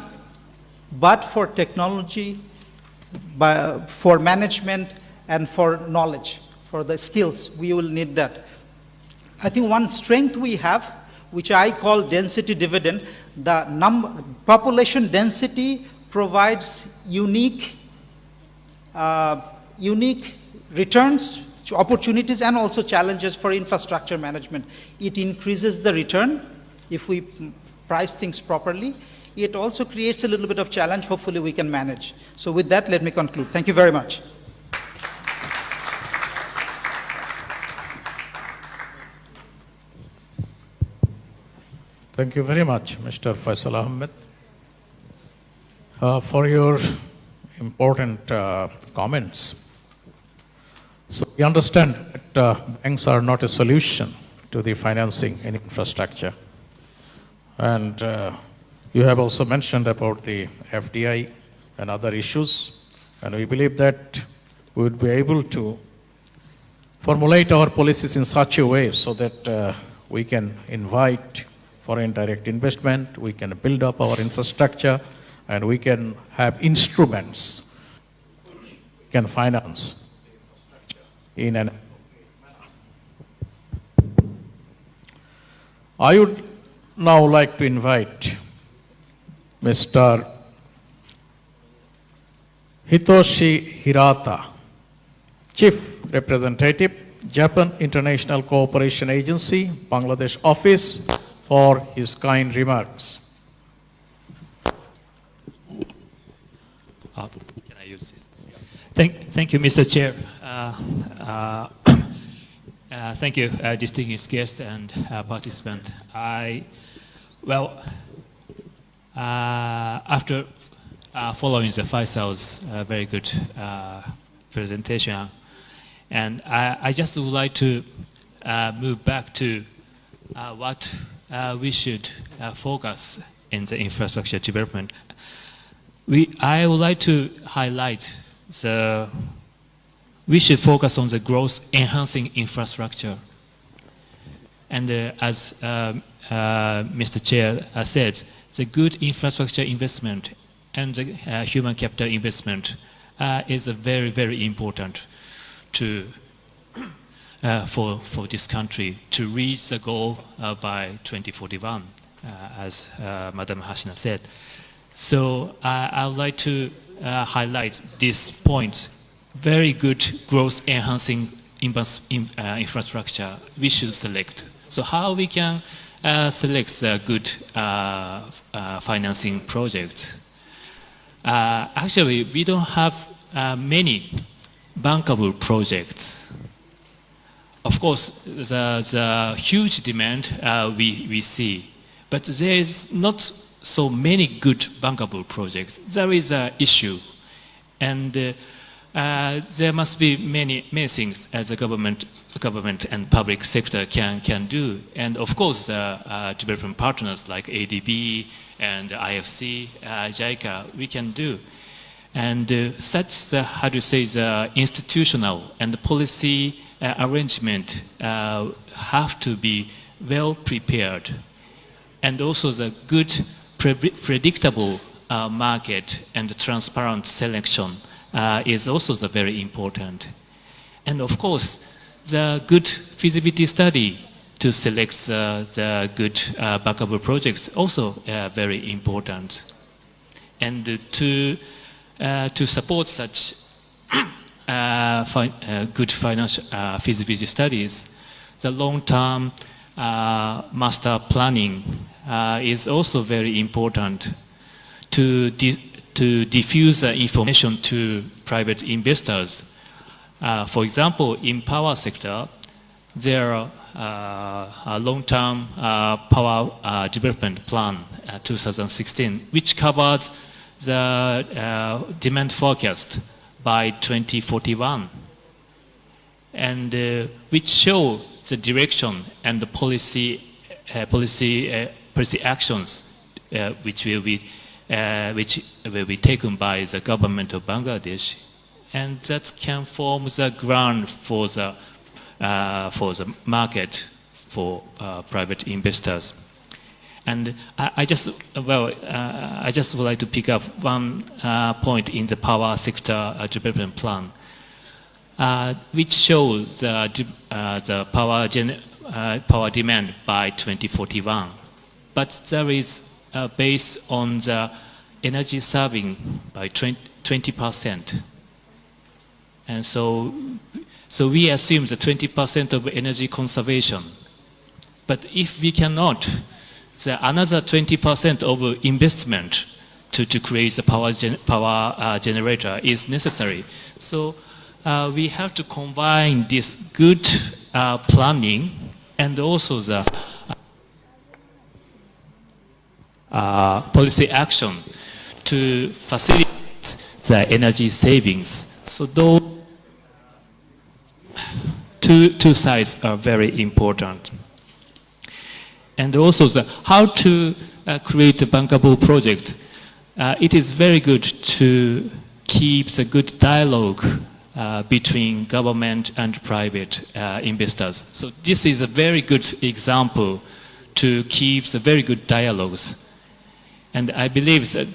but for technology, for management, and for knowledge, for the skills. We will need that. I think one strength we have, which I call density dividend, population density provides unique returns, opportunities, and also challenges for infrastructure management. It increases the return if we price things properly. It also creates a little bit of challenge. Hopefully we can manage. So with that, let me conclude. Thank you very much. Thank you very much, Mr. Faisal Ahmed, for your important comments. So we understand that banks are not a solution to the financing in infrastructure. And you have also mentioned about the FDI and other issues. And we believe that we would be able to formulate our policies in such a way so that we can invite foreign direct investment, we can build up our infrastructure, and we can have instruments can finance in an. I would now like to invite Mr. Hitoshi Hirata, Chief Representative, Japan International Cooperation Agency, Bangladesh Office, for his kind remarks. Can I use this? Thank you, Mr. Chair. Thank you, distinguished guests and participants. After following the Faisal's very good presentation, and I just would like to move back to what we should focus in the infrastructure development. I would like to highlight we should focus on the growth enhancing infrastructure. And as Mr. Chair said, the good infrastructure investment and the human capital investment is very, very important for this country to reach the goal by 2041, as Madam Hashina said. So I would like to highlight this point. Very good growth enhancing infrastructure we should select. So how we can select the good financing projects? Actually, we don't have many bankable projects. of course, the huge demand we see, but there is not so many good bankable projects. There is an issue, and there must be many things as a government and public sector can do, and of course, development partners like ADB and IFC, JICA, we can do. And such how to say, the institutional and the policy arrangement have to be well prepared. And also the good predictable market and transparent selection is also very important. And of course, the good feasibility study to select the good bankable projects also very important. And to support such good financial feasibility studies, the long-term master planning is also very important to diffuse the information to private investors. For example, in power sector, there are a long-term power development plan 2016, which covers the demand forecast by 2041, and which show the direction and the policy actions which will be taken by the government of Bangladesh, and that can form the ground for the market for private investors. And I just would like to pick up one point in the power sector development plan, which shows the power demand by 2041. But there is based on the energy saving by 20%. And so we assume the 20% of energy conservation. But if we cannot, the another 20% of investment to create the power generator is necessary. So we have to combine this good planning and also the policy action to facilitate the energy savings. So those two sides are very important. And also how to create a bankable project. It is very good to keep the good dialogue between government and private investors. So this is a very good example to keep the very good dialogues. And I believe that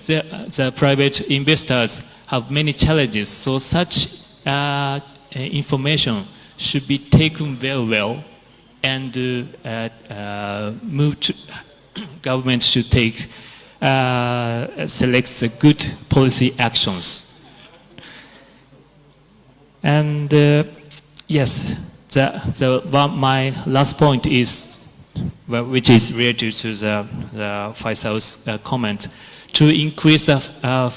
the private investors have many challenges, so such information should be taken very well, and government should select the good policy actions. And yes, my last point is, which is related to the Faisal's comment, to increase the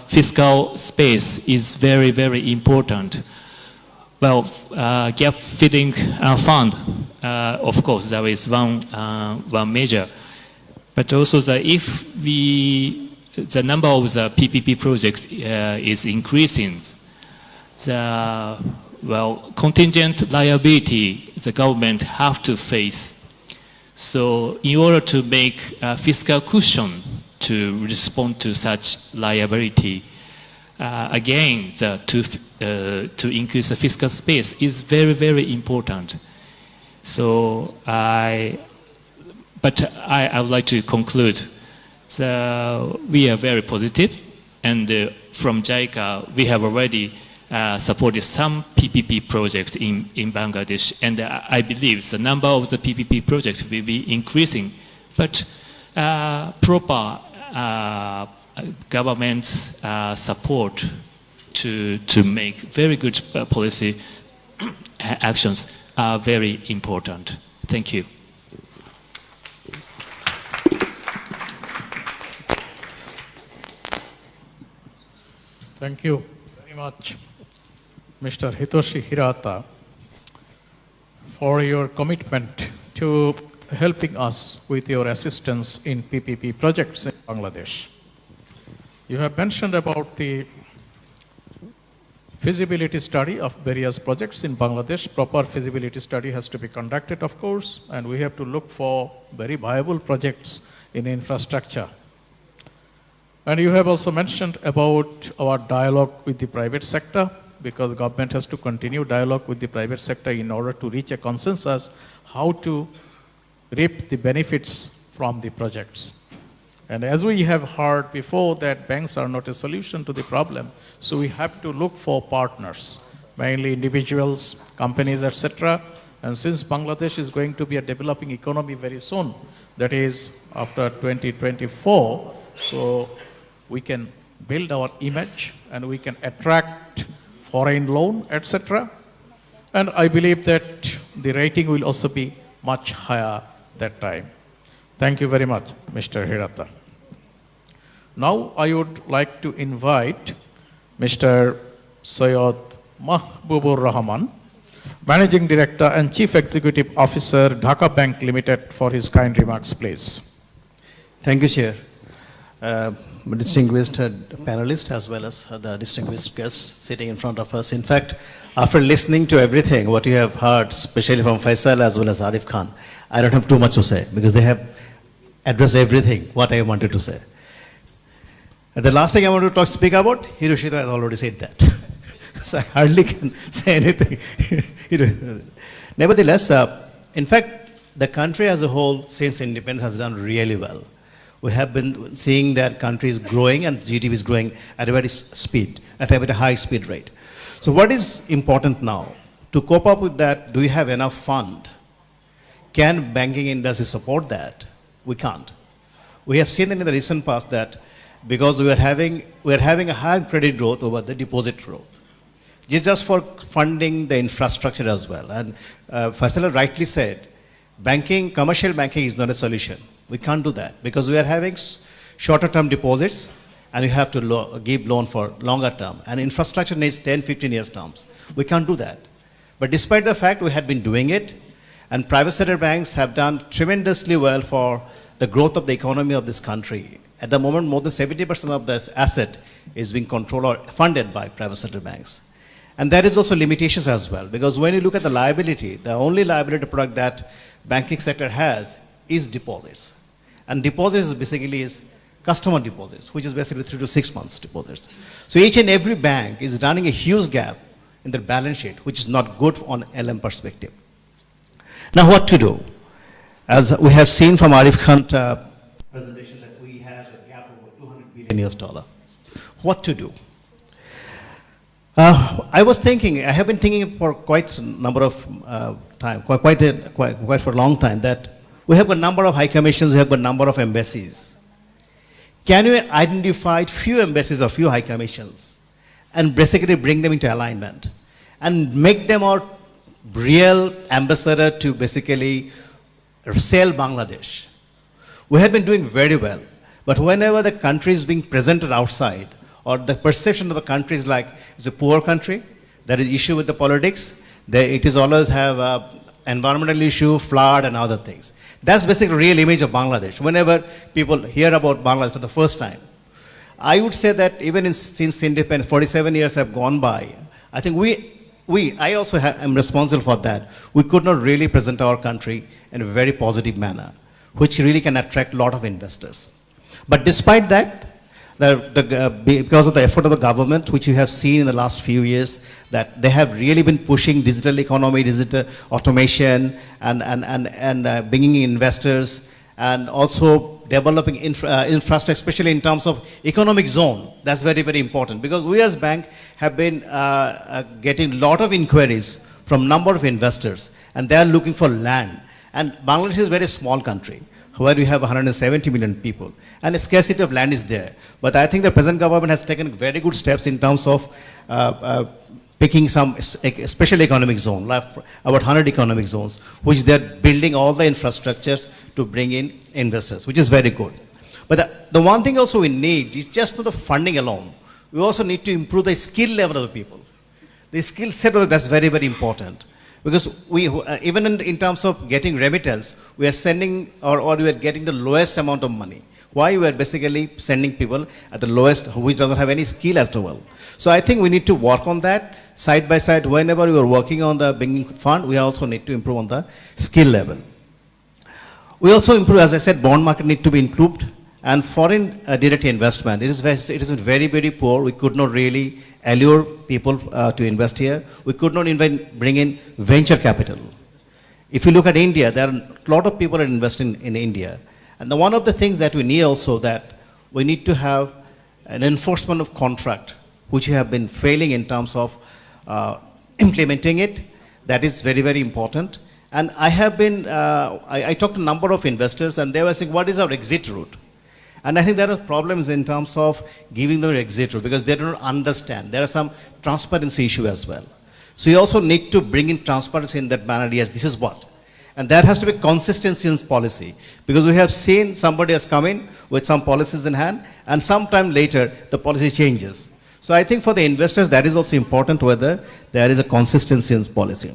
fiscal space is very, very important. Well, gap filling fund, of course, there is one measure, but also if the number of the PPP projects is increasing, the contingent liability the government have to face. So in order to make a fiscal cushion to respond to such liability, again, to increase the fiscal space is very, very important. So I would like to conclude. We are very positive, and from JICA, we have already supported some PPP projects in Bangladesh, and I believe the number of the PPP projects will be increasing, but proper government support to make very good policy actions are very important. Thank you. Thank you very much, Mr. Hitoshi Hirata, for your commitment to helping us with your assistance in PPP projects in Bangladesh. You have mentioned about the feasibility study of various projects in Bangladesh. Proper feasibility study has to be conducted, of course, and we have to look for very viable projects in infrastructure. And you have also mentioned about our dialogue with the private sector, because government has to continue dialogue with the private sector in order to reach a consensus how to reap the benefits from the projects. And as we have heard before that banks are not a solution to the problem, so we have to look for partners, mainly individuals, companies, etc. And since Bangladesh is going to be a developing economy very soon, that is after 2024, so we can build our image and we can attract foreign loan, etc. And I believe that the rating will also be much higher that time. Thank you very much, Mr. Hirata. Now I would like to invite Mr. Syed Mahbubur Rahman, Managing Director and Chief Executive Officer, Dhaka Bank Limited, for his kind remarks, please. Thank you, Chair. Distinguished panelists as well as the distinguished guests sitting in front of us. In fact, after listening to everything, what you have heard, especially from Faisal as well as Arif Khan, I don't have too much to say because they have addressed everything what I wanted to say. And the last thing I want to speak about, Hiroshita has already said that. So I hardly can say anything. Nevertheless, in fact, the country as a whole since independence has done really well. We have been seeing that country is growing and GDP is growing at a very high speed rate. So what is important now? To cope up with that, do we have enough fund? Can banking industry support that? We can't. We have seen in the recent past that because we are having a higher credit growth over the deposit growth. Just for funding the infrastructure as well. And Faisal rightly said, commercial banking is not a solution. We can't do that because we are having shorter term deposits and we have to give loan for longer term. And infrastructure needs 10, 15 years terms. We can't do that. But despite the fact we had been doing it, and private sector banks have done tremendously well for the growth of the economy of this country. At the moment, more than 70% of this asset is being controlled or funded by private sector banks. And there is also limitations as well, because when you look at the liability, the only liability product that banking sector has is deposits. And deposits basically is customer deposits, which is basically 3 to 6 months deposits. So each and every bank is running a huge gap in their balance sheet, which is not good on LM perspective. Now what to do? As we have seen from Arif Khan's presentation that we have a gap of $200 billion. What to do? I have been thinking for quite a number of time, quite for a long time, that we have a number of high commissions, we have a number of embassies. Can you identify few embassies or few high commissions and basically bring them into alignment and make them our real ambassador to basically sell Bangladesh? We have been doing very well, but whenever the country is being presented outside, or the perception of a country is like it's a poor country, there is issue with the politics, it is always have environmental issue, flood and other things. That's basically the real image of Bangladesh. Whenever people hear about Bangladesh for the first time, I would say that even since independence, 47 years have gone by, I think I also am responsible for that. We could not really present our country in a very positive manner, which really can attract a lot of investors. But despite that, because of the effort of the government, which you have seen in the last few years, that they have really been pushing digital economy, digital automation, and bringing in investors, and also developing infrastructure, especially in terms of economic zone. That's very, very important, because we as bank have been getting a lot of inquiries from number of investors, and they are looking for land. And Bangladesh is a very small country, where we have 170 million people, and a scarcity of land is there. But I think the present government has taken very good steps in terms of picking some special economic zone, like about 100 economic zones, which they're building all the infrastructures to bring in investors, which is very good. But the one thing also we need is just not the funding alone. We also need to improve the skill level of the people. The skill set, that's very, very important. Because even in terms of getting remittance, we are sending or we are getting the lowest amount of money. Why? We are basically sending people at the lowest, which doesn't have any skill as well. So I think we need to work on that side by side. Whenever we are working on the banking fund, we also need to improve on the skill level. We also improve, as I said, bond market need to be improved, and foreign direct investment. It is very, very poor. We could not really allure people to invest here. We could not even bring in venture capital. If you look at India, there are a lot of people are investing in India. And one of the things that we need also, that we need to have an enforcement of contract, which we have been failing in terms of implementing it. That is very, very important. And I have been, I talked to a number of investors, and they were saying, what is our exit route? And I think there are problems in terms of giving them an exit route, because they don't understand. There are some transparency issue as well. So you also need to bring in transparency in that manner. Yes, this is what. And there has to be consistency in policy, because we have seen somebody has come in with some policies in hand, and sometime later the policy changes. So I think for the investors, that is also important, whether there is a consistency in policy.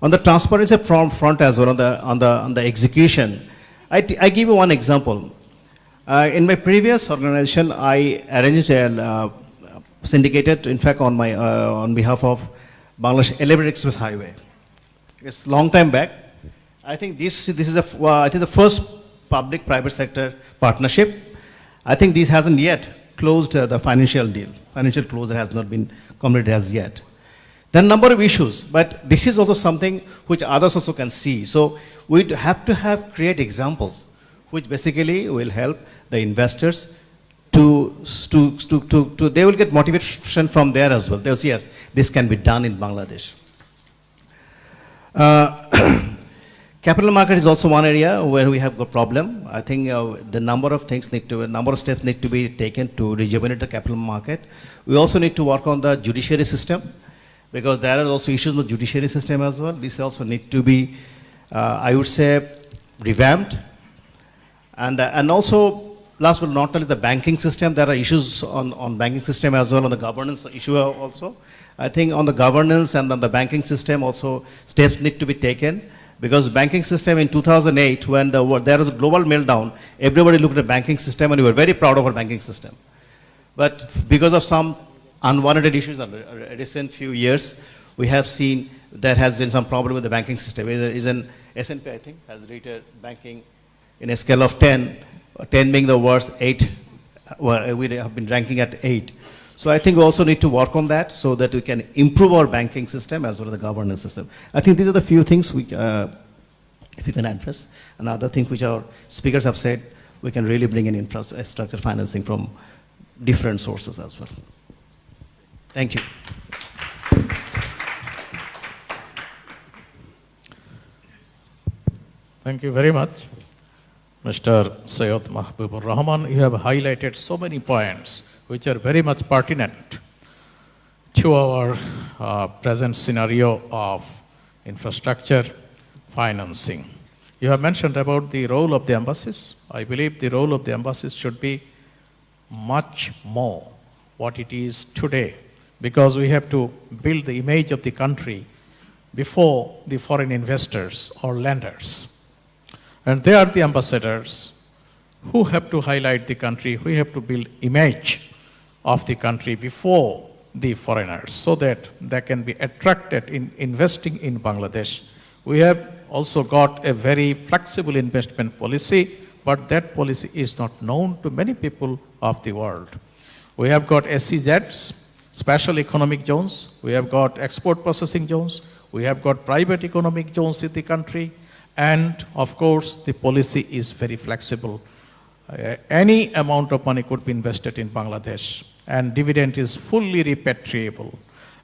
On the transparency front as well, on the execution, I give you one example. In my previous organization, I arranged a syndicated, in fact, on behalf of Bangladesh Elevated Express Highway. It's long time back. I think this is the first public-private sector partnership. I think this hasn't yet closed the financial deal. Financial closure has not been completed as yet. There are a number of issues, but this is also something which others also can see. So we have to create examples which basically will help the investors they will get motivation from there as well. They'll see, yes, this can be done in Bangladesh. Capital market is also one area where we have a problem. I think the number of steps need to be taken to rejuvenate the capital market. We also need to work on the judiciary system, because there are also issues in the judiciary system as well. This also need to be, I would say, revamped. And also, last but not least, the banking system. There are issues on banking system as well, on the governance issue also. I think on the governance and on the banking system also, steps need to be taken. Because banking system in 2008, when there was a global meltdown, everybody looked at the banking system and we were very proud of our banking system. But because of some unwanted issues in the recent few years, we have seen there has been some problem with the banking system. Is an S&P, I think, has rated banking in a scale of 10, 10 being the worst, 8, we have been ranking at 8. So I think we also need to work on that so that we can improve our banking system as well as the governance system. I think these are the few things if you can address. Another thing which our speakers have said, we can really bring in infrastructure financing from different sources as well. Thank you. Thank you very much, Mr. Syed Mahbubur Rahman. You have highlighted so many points which are very much pertinent to our present scenario of infrastructure financing. You have mentioned about the role of the embassies. I believe the role of the embassies should be much more what it is today, because we have to build the image of the country before the foreign investors or lenders. And they are the ambassadors who have to highlight the country, who have to build image of the country before the foreigners, so that they can be attracted in investing in Bangladesh. We have also got a very flexible investment policy, but that policy is not known to many people of the world. We have got SEZs, special economic zones. We have got export processing zones. We have got private economic zones in the country. And of course, the policy is very flexible. Any amount of money could be invested in Bangladesh, and dividend is fully repatriable.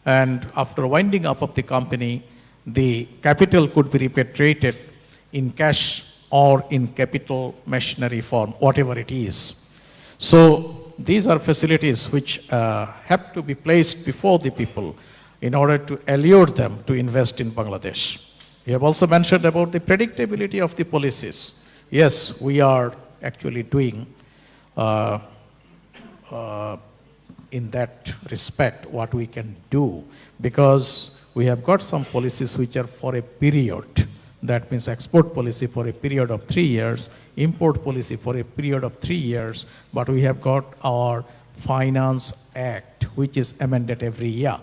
And after winding up of the company, the capital could be repatriated in cash or in capital machinery form, whatever it is. So these are facilities which have to be placed before the people in order to allure them to invest in Bangladesh. You have also mentioned about the predictability of the policies. Yes, we are actually doing in that respect what we can do, because we have got some policies which are for a period. That means export policy for a period of 3 years, import policy for a period of 3 years, but we have got our Finance Act, which is amended every year.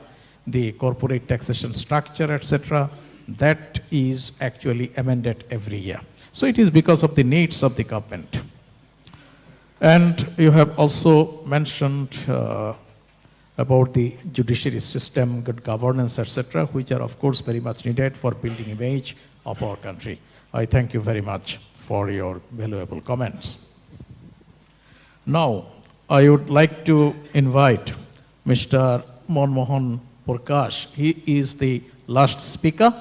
The corporate taxation structure, etc., that is actually amended every year. So it is because of the needs of the government. And you have also mentioned about the judiciary system, good governance, etc., which are of course very much needed for building image of our country. I thank you very much for your valuable comments. Now, I would like to invite Mr. Monmohan Prakash. He is the last speaker,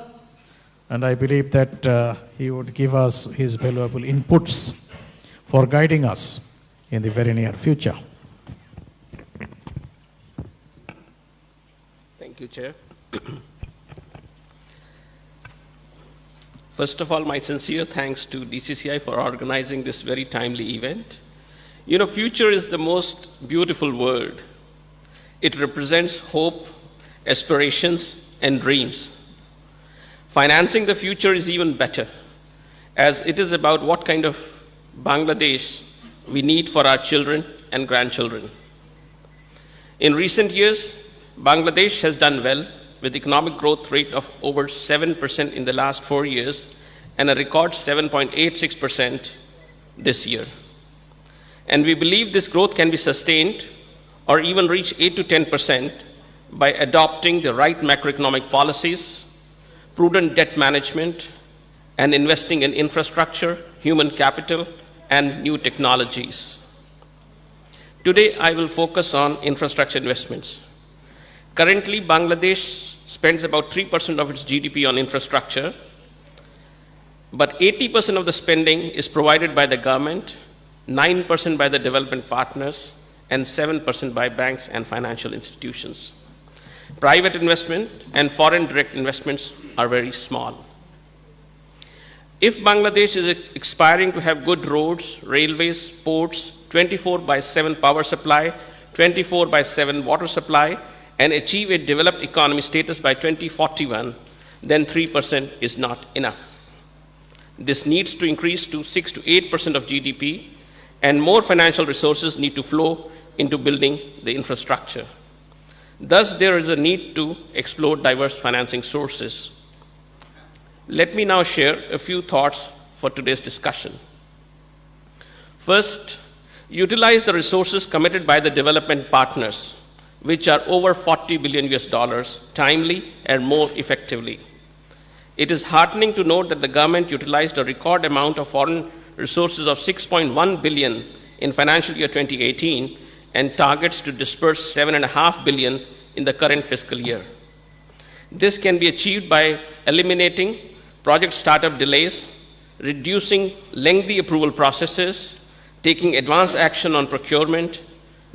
and I believe that he would give us his valuable inputs for guiding us in the very near future. Thank you, Chair. First of all, my sincere thanks to DCCI for organizing this very timely event. You know, future is the most beautiful word. It represents hope, aspirations, and dreams. Financing the future is even better, as it is about what kind of Bangladesh we need for our children and grandchildren. In recent years, Bangladesh has done well, with economic growth rate of over 7% in the last 4 years and a record 7.86% this year. And we believe this growth can be sustained or even reach 8 to 10% by adopting the right macroeconomic policies, prudent debt management, and investing in infrastructure, human capital, and new technologies. Today, I will focus on infrastructure investments. Currently, Bangladesh spends about 3% of its GDP on infrastructure, but 80% of the spending is provided by the government, 9% by the development partners, and 7% by banks and financial institutions. Private investment and foreign direct investments are very small. If Bangladesh is aspiring to have good roads, railways, ports, 24/7 power supply, 24/7 water supply, and achieve a developed economy status by 2041, then 3% is not enough. This needs to increase to 6 to 8% of GDP, and more financial resources need to flow into building the infrastructure. Thus, there is a need to explore diverse financing sources. Let me now share a few thoughts for today's discussion. First, utilize the resources committed by the development partners, which are over $40 billion timely and more effectively. It is heartening to note that the government utilized a record amount of foreign resources of $6.1 billion in financial year 2018 and targets to disperse $7.5 billion in the current fiscal year. This can be achieved by eliminating project startup delays, reducing lengthy approval processes, taking advanced action on procurement,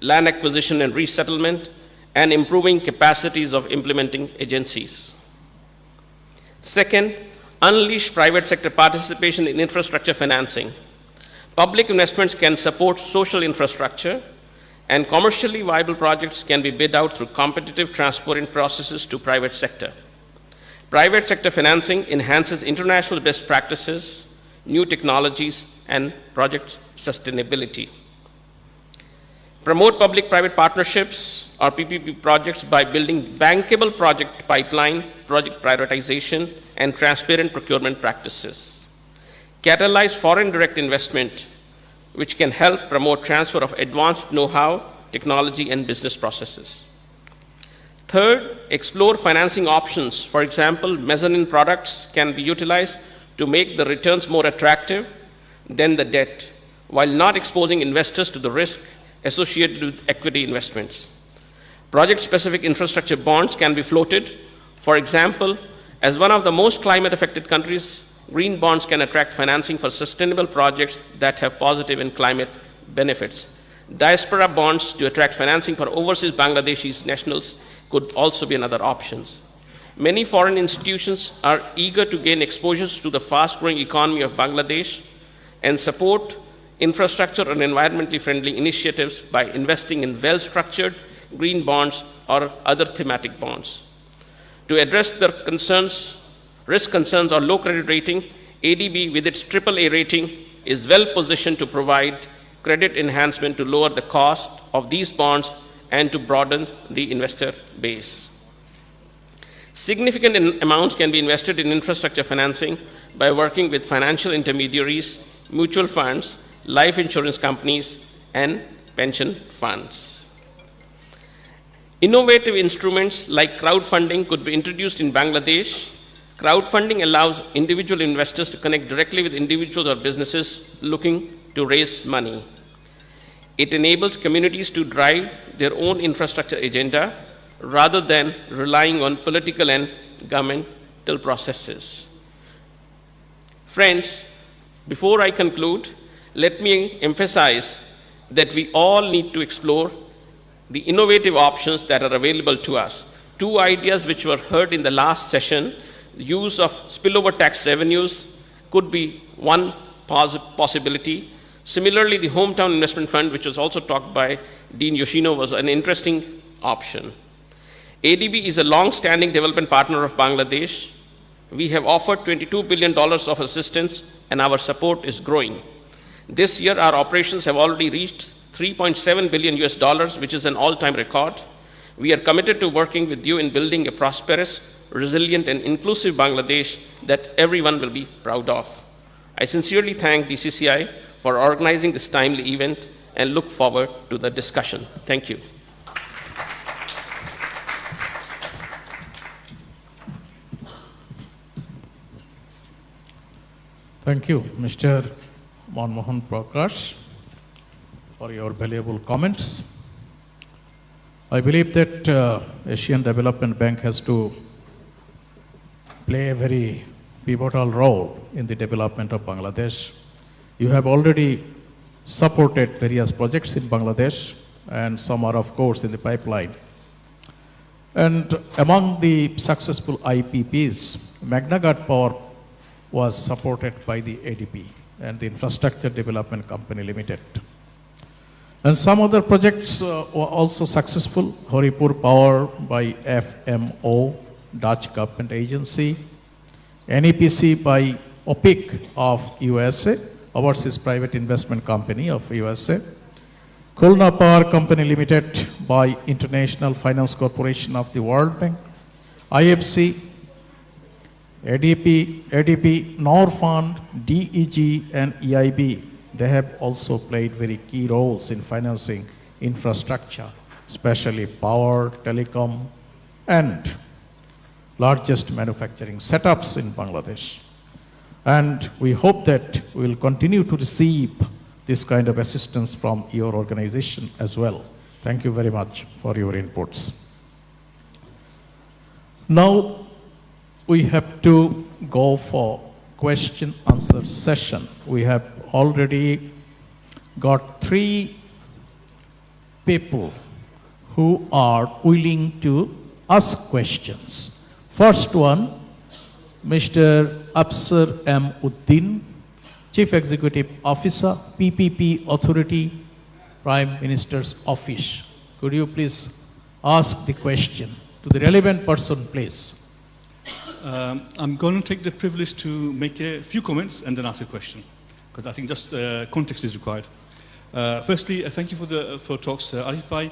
land acquisition and resettlement, and improving capacities of implementing agencies. Second, unleash private sector participation in infrastructure financing. Public investments can support social infrastructure, and commercially viable projects can be bid out through competitive, transparent processes to private sector. Private sector financing enhances international best practices, new technologies, and project sustainability. Promote public-private partnerships or PPP projects by building bankable project pipeline, project prioritization, and transparent procurement practices. Catalyze foreign direct investment, which can help promote transfer of advanced know-how, technology, and business processes. Third, explore financing options. For example, mezzanine products can be utilized to make the returns more attractive than the debt, while not exposing investors to the risk associated with equity investments. Project-specific infrastructure bonds can be floated. For example, as one of the most climate-affected countries, green bonds can attract financing for sustainable projects that have positive and climate benefits. Diaspora bonds to attract financing for overseas Bangladeshi nationals could also be another option. Many foreign institutions are eager to gain exposures to the fast-growing economy of Bangladesh and support infrastructure and environmentally friendly initiatives by investing in well-structured green bonds or other thematic bonds. To address the concerns, risk concerns or low credit rating, ADB with its AAA rating is well positioned to provide credit enhancement to lower the cost of these bonds and to broaden the investor base. Significant amounts can be invested in infrastructure financing by working with financial intermediaries, mutual funds, life insurance companies, and pension funds. Innovative instruments like crowdfunding could be introduced in Bangladesh. Crowdfunding allows individual investors to connect directly with individuals or businesses looking to raise money. It enables communities to drive their own infrastructure agenda rather than relying on political and governmental processes. Friends, before I conclude, let me emphasize that we all need to explore the innovative options that are available to us. Two ideas which were heard in the last session, the use of spillover tax revenues could be one possibility. Similarly, the Hometown Investment Fund, which was also talked by Dean Yoshino, was an interesting option. ADB is a long-standing development partner of Bangladesh. We have offered $22 billion of assistance, and our support is growing. This year, our operations have already reached $3.7 billion US, which is an all-time record. We are committed to working with you in building a prosperous, resilient, and inclusive Bangladesh that everyone will be proud of. I sincerely thank DCCI for organizing this timely event and look forward to the discussion. Thank you. Thank you, Mr. Manmohan Prakash, for your valuable comments. I believe that Asian Development Bank has to play a very pivotal role in the development of Bangladesh. You have already supported various projects in Bangladesh, and some are, of course, in the pipeline. And among the successful IPPs, Magna Guard Power was supported by the ADB and the Infrastructure Development Company Limited. And some other projects were also successful. Haripur Power by FMO, Dutch government agency. NEPC by OPIC of USA, Overseas Private Investment Company of USA. Khulna Power Company Limited by International Finance Corporation of the World Bank. IFC, ADB, Norfund, DEG, and EIB, they have also played very key roles in financing infrastructure, especially power, telecom, and largest manufacturing setups in Bangladesh. And we hope that we will continue to receive this kind of assistance from your organization as well. Thank you very much for your inputs. Now, we have to go for question-answer session. We have already got 3 people who are willing to ask questions. First one, Mr. Afsar M. Uddin, Chief Executive Officer, PPP Authority, Prime Minister's Office. Could you please ask the question to the relevant person, please? I'm going to take the privilege to make a few comments and then ask a question, because I think just context is required. Firstly, thank you for talks, Arif Bhai.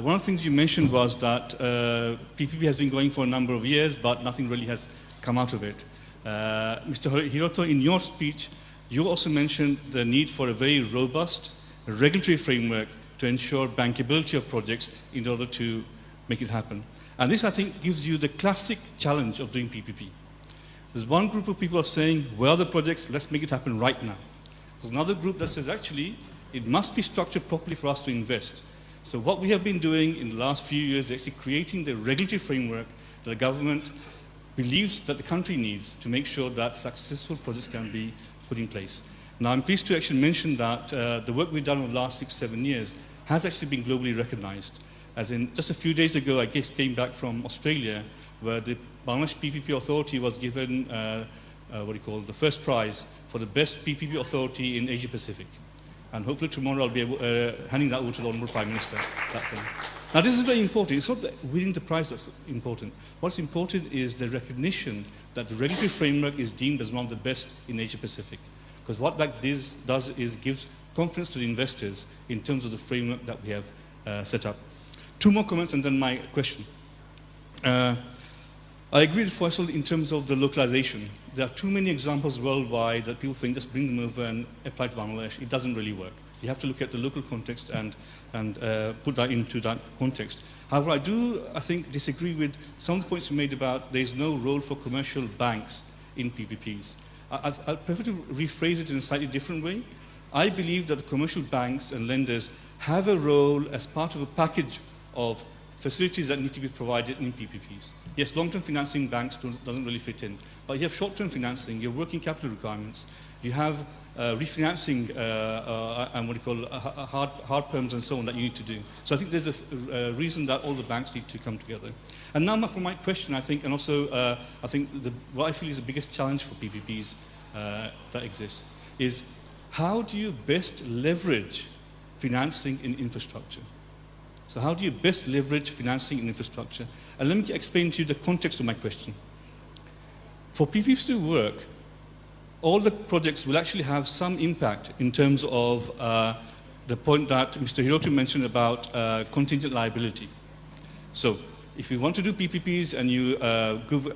One of the things you mentioned was that PPP has been going for a number of years, but nothing really has come out of it. Mr. Hiroto, in your speech, you also mentioned the need for a very robust regulatory framework to ensure bankability of projects in order to make it happen. And this, I think, gives you the classic challenge of doing PPP. There's one group of people are saying, where are the projects? Let's make it happen right now. There's another group that says, actually, it must be structured properly for us to invest. So what we have been doing in the last few years is actually creating the regulatory framework that the government believes that the country needs to make sure that successful projects can be put in place. Now, I'm pleased to actually mention that the work we've done over the last 6-7 years has actually been globally recognized. As in, just a few days ago, I came back from Australia, where the Bangladesh PPP Authority was given, the first prize for the best PPP authority in Asia Pacific. And hopefully tomorrow I'll be handing that over to the Honourable Prime Minister. That's it. Now, this is very important. It's not that winning the prize that's important. What's important is the recognition that the regulatory framework is deemed as one of the best in Asia Pacific. Because what that does is gives confidence to the investors in terms of the framework that we have set up. Two more comments and then my question. I agree with Faisal in terms of the localization. There are too many examples worldwide that people think just bring them over and apply to Bangladesh. It doesn't really work. You have to look at the local context and put that into that context. However, I think, disagree with some of the points you made about there's no role for commercial banks in PPPs. I prefer to rephrase it in a slightly different way. I believe that the commercial banks and lenders have a role as part of a package of facilities that need to be provided in PPPs. Yes, long-term financing banks doesn't really fit in, but you have short-term financing, you have working capital requirements, you have refinancing and what you call hard perms and so on that you need to do. So I think there's a reason that all the banks need to come together. And now for my question, I think, and also I think what I feel is the biggest challenge for PPPs that exists is how do you best leverage financing in infrastructure? So how do you best leverage financing in infrastructure? And let me explain to you the context of my question. For PPPs to work, all the projects will actually have some impact in terms of the point that Mr. Hiroto mentioned about contingent liability. So if you want to do PPPs and you give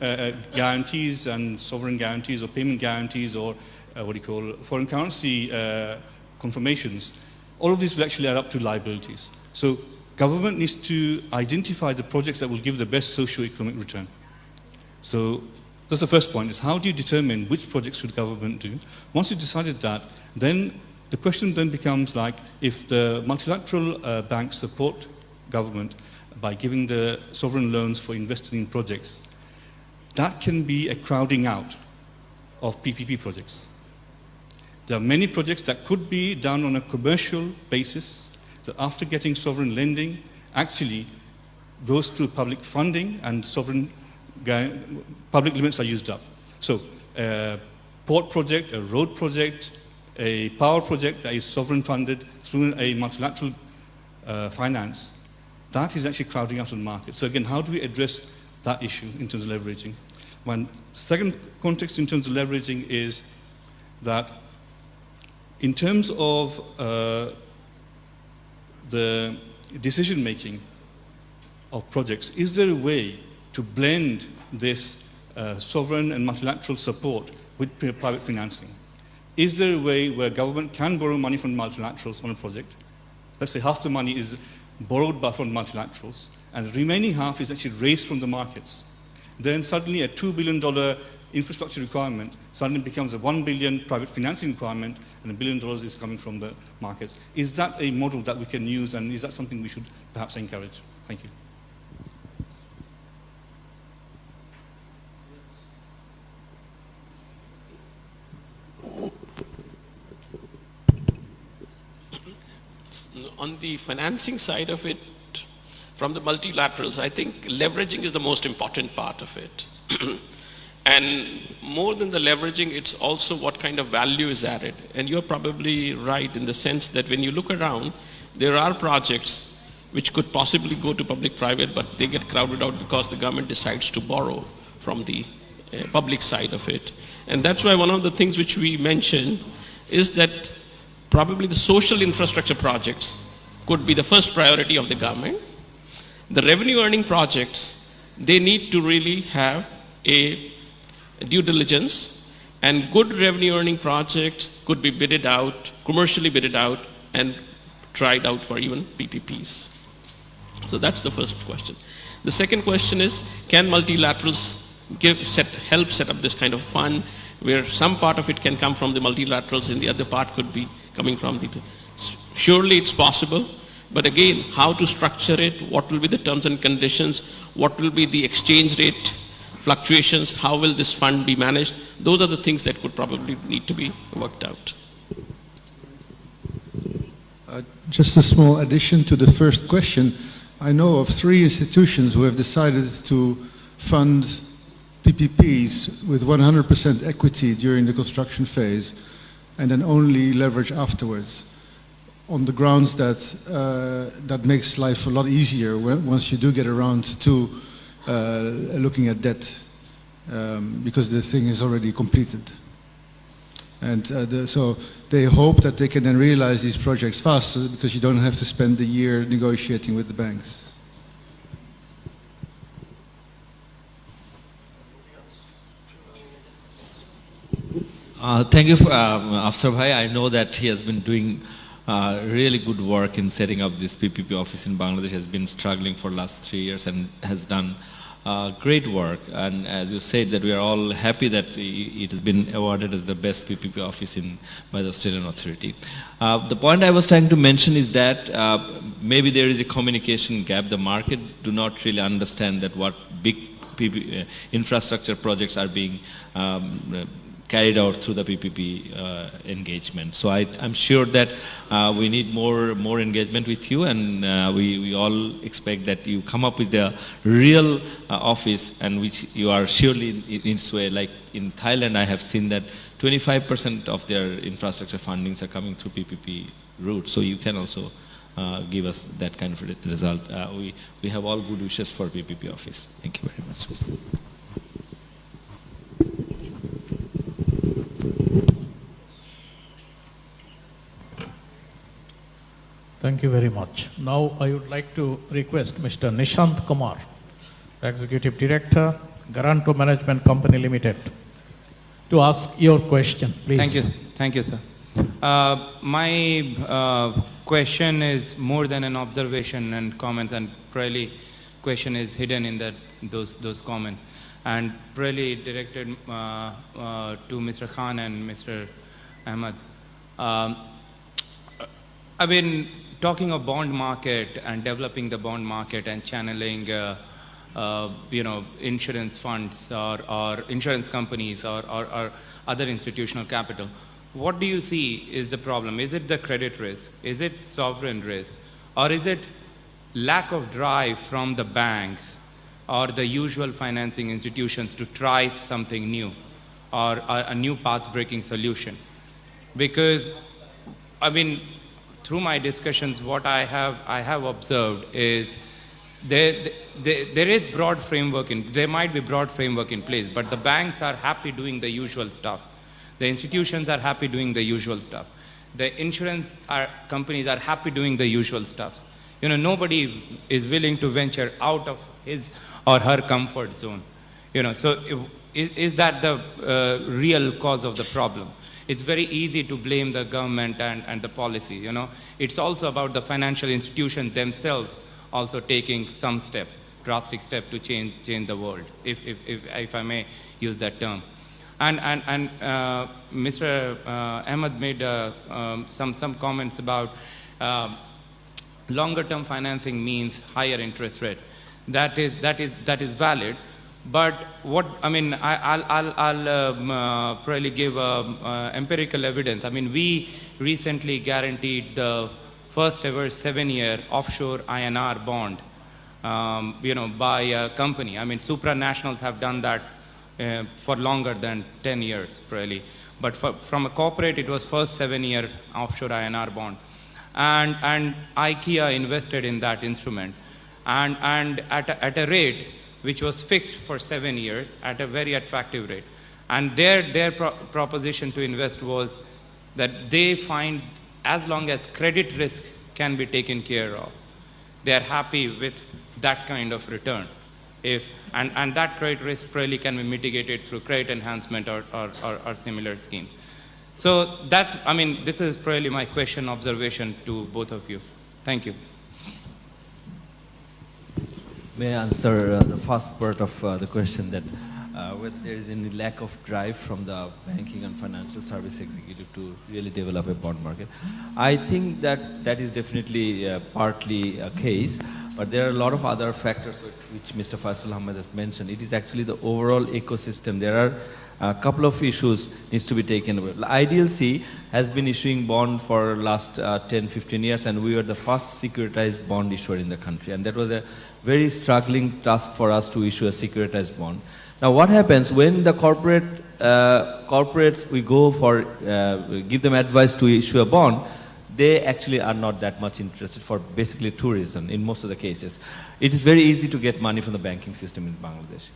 guarantees and sovereign guarantees or payment guarantees or foreign currency confirmations, all of these will actually add up to liabilities. So government needs to identify the projects that will give the best socio-economic return. So that's the first point, is how do you determine which projects should government do? Once you've decided that, then the question then becomes like, if the multilateral banks support government by giving the sovereign loans for investing in projects, that can be a crowding out of PPP projects. There are many projects that could be done on a commercial basis that after getting sovereign lending actually goes through public funding and sovereign public limits are used up. So a port project, a road project, a power project that is sovereign funded through a multilateral finance, that is actually crowding out on the market. So again, how do we address that issue in terms of leveraging? One second context in terms of leveraging is that in terms of the decision making of projects, is there a way to blend this sovereign and multilateral support with private financing? Is there a way where government can borrow money from multilaterals on a project? Let's say half the money is borrowed from multilaterals, and the remaining half is actually raised from the markets. Then suddenly a $2 billion infrastructure requirement suddenly becomes a $1 billion private financing requirement, and $1 billion is coming from the markets. Is that a model that we can use, and is that something we should perhaps encourage? Thank you. On the financing side of it, from the multilaterals, I think leveraging is the most important part of it. And more than the leveraging, it's also what kind of value is added. And you're probably right in the sense that when you look around, there are projects which could possibly go to public-private, but they get crowded out because the government decides to borrow from the public side of it. And that's why one of the things which we mentioned is that probably the social infrastructure projects could be the first priority of the government. The revenue earning projects, they need to really have a due diligence, and good revenue earning projects could be bidded out, commercially bidded out, and tried out for even PPPs. So that's the first question. The second question is, can multilaterals help set up this kind of fund where some part of it can come from the multilaterals and the other part could be coming from the... Surely it's possible, but again, how to structure it, what will be the terms and conditions, what will be the exchange rate fluctuations, how will this fund be managed? Those are the things that could probably need to be worked out. Just a small addition to the first question. I know of 3 institutions who have decided to fund PPPs with 100% equity during the construction phase and then only leverage afterwards. on the grounds that that makes life a lot easier once you do get around to looking at debt, because the thing is already completed. And so they hope that they can then realize these projects faster because you don't have to spend the year negotiating with the banks. Thank you, Afsar Bhai. I know that he has been doing really good work in setting up this PPP office in Bangladesh, has been struggling for last 3 years and has done great work. And as you said, that we are all happy that it has been awarded as the best PPP office by the Australian Authority. The point I was trying to mention is that maybe there is a communication gap. The market do not really understand that what big infrastructure projects are being carried out through the PPP engagement. So I'm sure that we need more engagement with you, and we all expect that you come up with the real office, and which you are surely in its way. Like in Thailand, I have seen that 25% of their infrastructure fundings are coming through PPP route. So you can also give us that kind of result. We have all good wishes for PPP office. Thank you very much. Thank you very much. Now I would like to request Mr. Nishant Kumar, Executive Director, Garanto Management Company Limited, to ask your question, please. Thank you. Thank you, sir. My question is more than an observation and comments, and probably question is hidden in those comments, and probably directed to Mr. Khan and Mr. Ahmed. I've been talking of bond market and developing the bond market and channeling, insurance funds or insurance companies or other institutional capital. What do you see is the problem? Is it the credit risk? Is it sovereign risk? Or is it lack of drive from the banks or the usual financing institutions to try something new or a new path-breaking solution? Because, through my discussions, what I have observed is there is broad framework there might be broad framework in place, but the banks are happy doing the usual stuff. The institutions are happy doing the usual stuff. The insurance companies are happy doing the usual stuff. Nobody is willing to venture out of his or her comfort zone. So is that the real cause of the problem? It's very easy to blame the government and the policy. It's also about the financial institutions themselves also taking some drastic step to change the world, if I may use that term. And Mr. Ahmed made some comments about longer term financing means higher interest rate. That is valid. But I'll probably give empirical evidence. we recently guaranteed the first ever 7-year offshore INR bond, by a company. Supranationals have done that for longer than 10 years, probably. But from a corporate, it was first 7-year offshore INR bond. And IKEA invested in that instrument. And at a rate which was fixed for 7 years at a very attractive rate. And their proposition to invest was that they find as long as credit risk can be taken care of, they are happy with that kind of return. And that credit risk probably can be mitigated through credit enhancement or similar scheme. So this is probably my question, observation to both of you. Thank you. May I answer the first part of the question, that whether there is any lack of drive from the banking and financial service executive to really develop a bond market? I think that is definitely partly a case, but there are a lot of other factors which Mr. Faisal Ahmed has mentioned. It is actually the overall ecosystem. There are a couple of issues needs to be taken away. IDLC has been issuing bond for last 10-15 years, and we were the first securitized bond issuer in the country, and that was a very struggling task for us to issue a securitized bond. Now what happens when the corporates we go for, give them advice to issue a bond, they actually are not that much interested for basically two reasons in most of the cases. It is very easy to get money from the banking system in Bangladesh.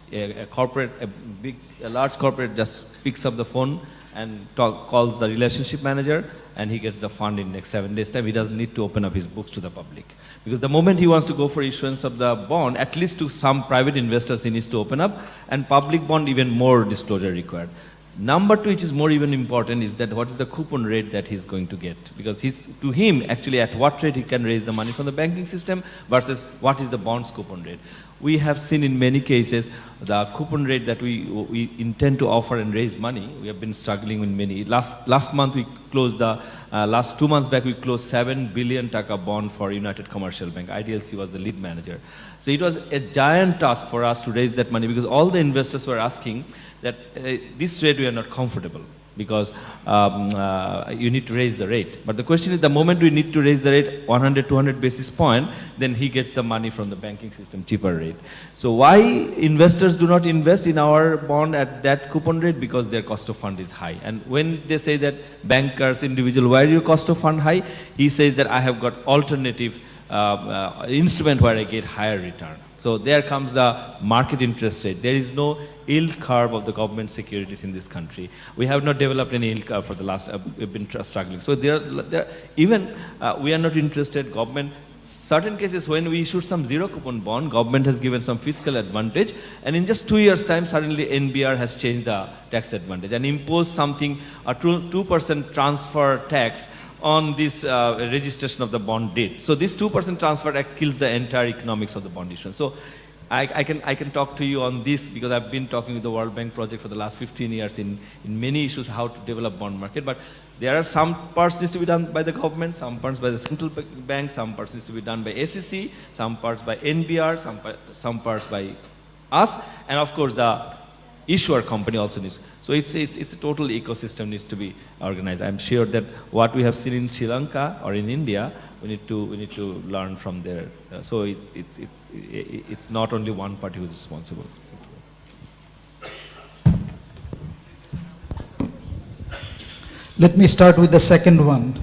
A large corporate just picks up the phone and calls the relationship manager, and he gets the fund in next 7 days' time. He doesn't need to open up his books to the public. Because the moment he wants to go for issuance of the bond, at least to some private investors he needs to open up, and public bond even more disclosure required. Number two, which is more even important, is that what is the coupon rate that he's going to get? Because to him, actually, at what rate he can raise the money from the banking system versus what is the bond's coupon rate. We have seen in many cases the coupon rate that we intend to offer and raise money. We have been struggling with many. Last month we closed last 2 months back we closed 7 billion taka bond for United Commercial Bank. IDLC was the lead manager. So it was a giant task for us to raise that money because all the investors were asking that this rate we are not comfortable because you need to raise the rate. But the question is the moment we need to raise the rate 100, 200 basis point, then he gets the money from the banking system cheaper rate. So why investors do not invest in our bond at that coupon rate? Because their cost of fund is high. And when they say that bankers, individual, why are your cost of fund high? He says that I have got alternative instrument where I get higher return. So there comes the market interest rate. There is no yield curve of the government securities in this country. We have not developed any yield curve for the last, we've been struggling. So even we are not interested, government, certain cases when we issued some zero coupon bond, government has given some fiscal advantage, and in just 2 years' time, suddenly NBR has changed the tax advantage and imposed something, a 2% transfer tax on this registration of the bond date. So this 2% transfer act kills the entire economics of the bond issue. So I can talk to you on this because I've been talking with the World Bank project for the last 15 years in many issues how to develop bond market. But there are some parts needs to be done by the government, some parts by the central bank, some parts needs to be done by SEC, some parts by NBR, some parts by us, and of course the issuer company also needs. So it's a total ecosystem needs to be organized. I'm sure that what we have seen in Sri Lanka or in India, we need to learn from there. So it's not only one party who's responsible. Let me start with the second one.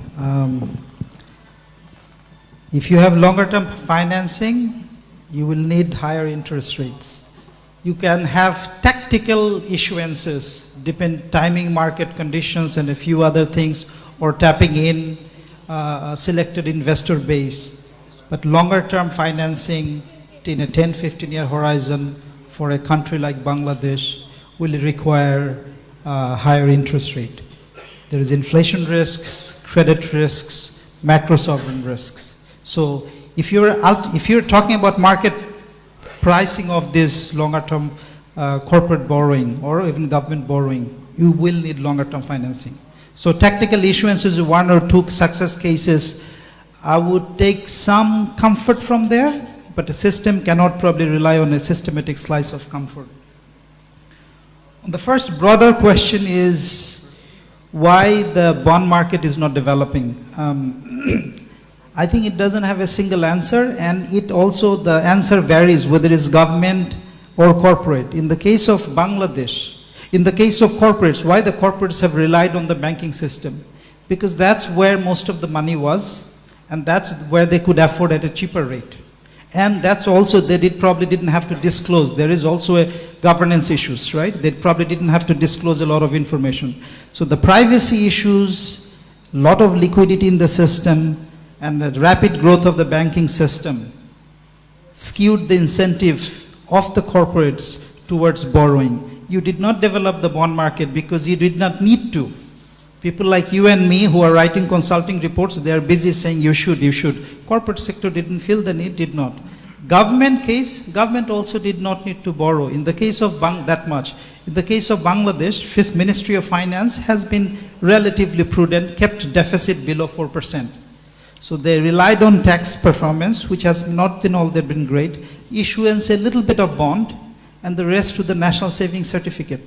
If you have longer term financing, you will need higher interest rates. You can have tactical issuances, timing market conditions and a few other things, or tapping in a selected investor base. But longer term financing in a 10, 15-year horizon for a country like Bangladesh will require higher interest rate. There is inflation risks, credit risks, macro sovereign risks. So if you're talking about market pricing of this longer term corporate borrowing or even government borrowing, you will need longer term financing. So tactical issuances, 1 or 2 success cases, I would take some comfort from there, but a system cannot probably rely on a systematic slice of comfort. The first broader question is why the bond market is not developing. I think it doesn't have a single answer, and it also, the answer varies whether it's government or corporate. In the case of Bangladesh, in the case of corporates, why the corporates have relied on the banking system? Because that's where most of the money was, and that's where they could afford at a cheaper rate. And that's also, they probably didn't have to disclose. There is also a governance issues, right? They probably didn't have to disclose a lot of information. So the privacy issues, lot of liquidity in the system, and the rapid growth of the banking system skewed the incentive of the corporates towards borrowing. You did not develop the bond market because you did not need to. People like you and me who are writing consulting reports, they are busy saying you should. Corporate sector didn't feel the need, did not. Government case, government also did not need to borrow. In the case of that much. In the case of Bangladesh, Ministry of Finance has been relatively prudent, kept deficit below 4%. So they relied on tax performance, which has not in all been great, issuance a little bit of bond, and the rest to the national savings certificate.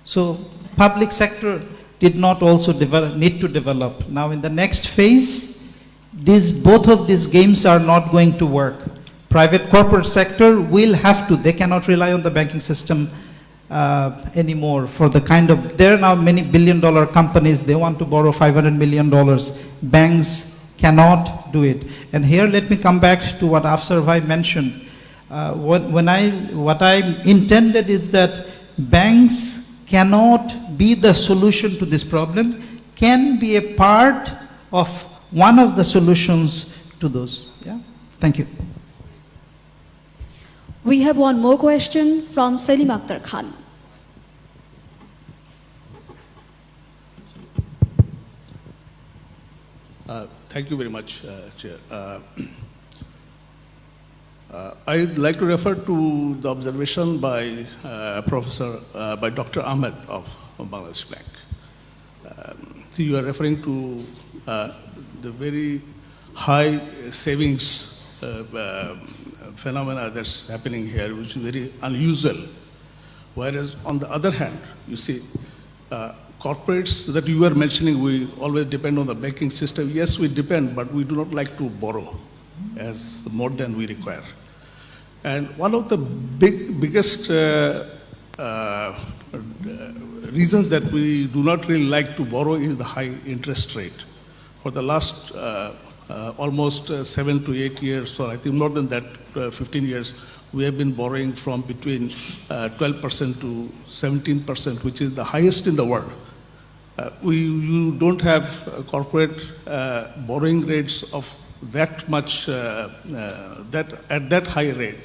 So public sector did not also need to develop. Now in the next phase, both of these games are not going to work. Private corporate sector will have to, they cannot rely on the banking system anymore for the there are now many billion-dollar companies, they want to borrow $500 million. Banks cannot do it. And here let me come back to what Afsar Bhai mentioned. What I intended is that banks cannot be the solution to this problem, can be a part of one of the solutions to those. Yeah? Thank you. We have one more question from Selim Akhtar Khan. Thank you very much, Chair. I'd like to refer to the observation by by Dr. Ahmed of Bangladesh Bank. You are referring to the very high savings phenomena that's happening here, which is very unusual. Whereas on the other hand, you see, corporates that you were mentioning, we always depend on the banking system. Yes, we depend, but we do not like to borrow as more than we require. And one of the biggest reasons that we do not really like to borrow is the high interest rate. For the last almost 7 to 8 years, or I think more than that, 15 years, we have been borrowing from between 12% to 17%, which is the highest in the world. You don't have corporate borrowing rates of that much, at that high rate.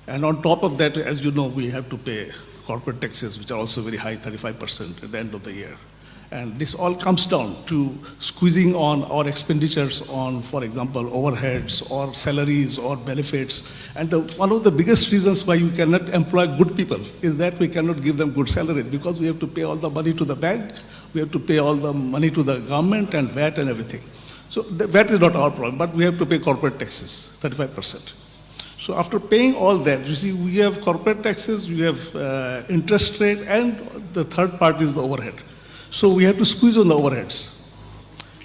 And on top of that, as you know, we have to pay corporate taxes, which are also very high, 35% at the end of the year. And this all comes down to squeezing on our expenditures on, for example, overheads or salaries or benefits. And one of the biggest reasons why you cannot employ good people is that we cannot give them good salaries, because we have to pay all the money to the bank, we have to pay all the money to the government and VAT and everything. So the VAT is not our problem, but we have to pay corporate taxes, 35%. So after paying all that, you see, we have corporate taxes, we have interest rate, and the third part is the overhead. So we have to squeeze on the overheads.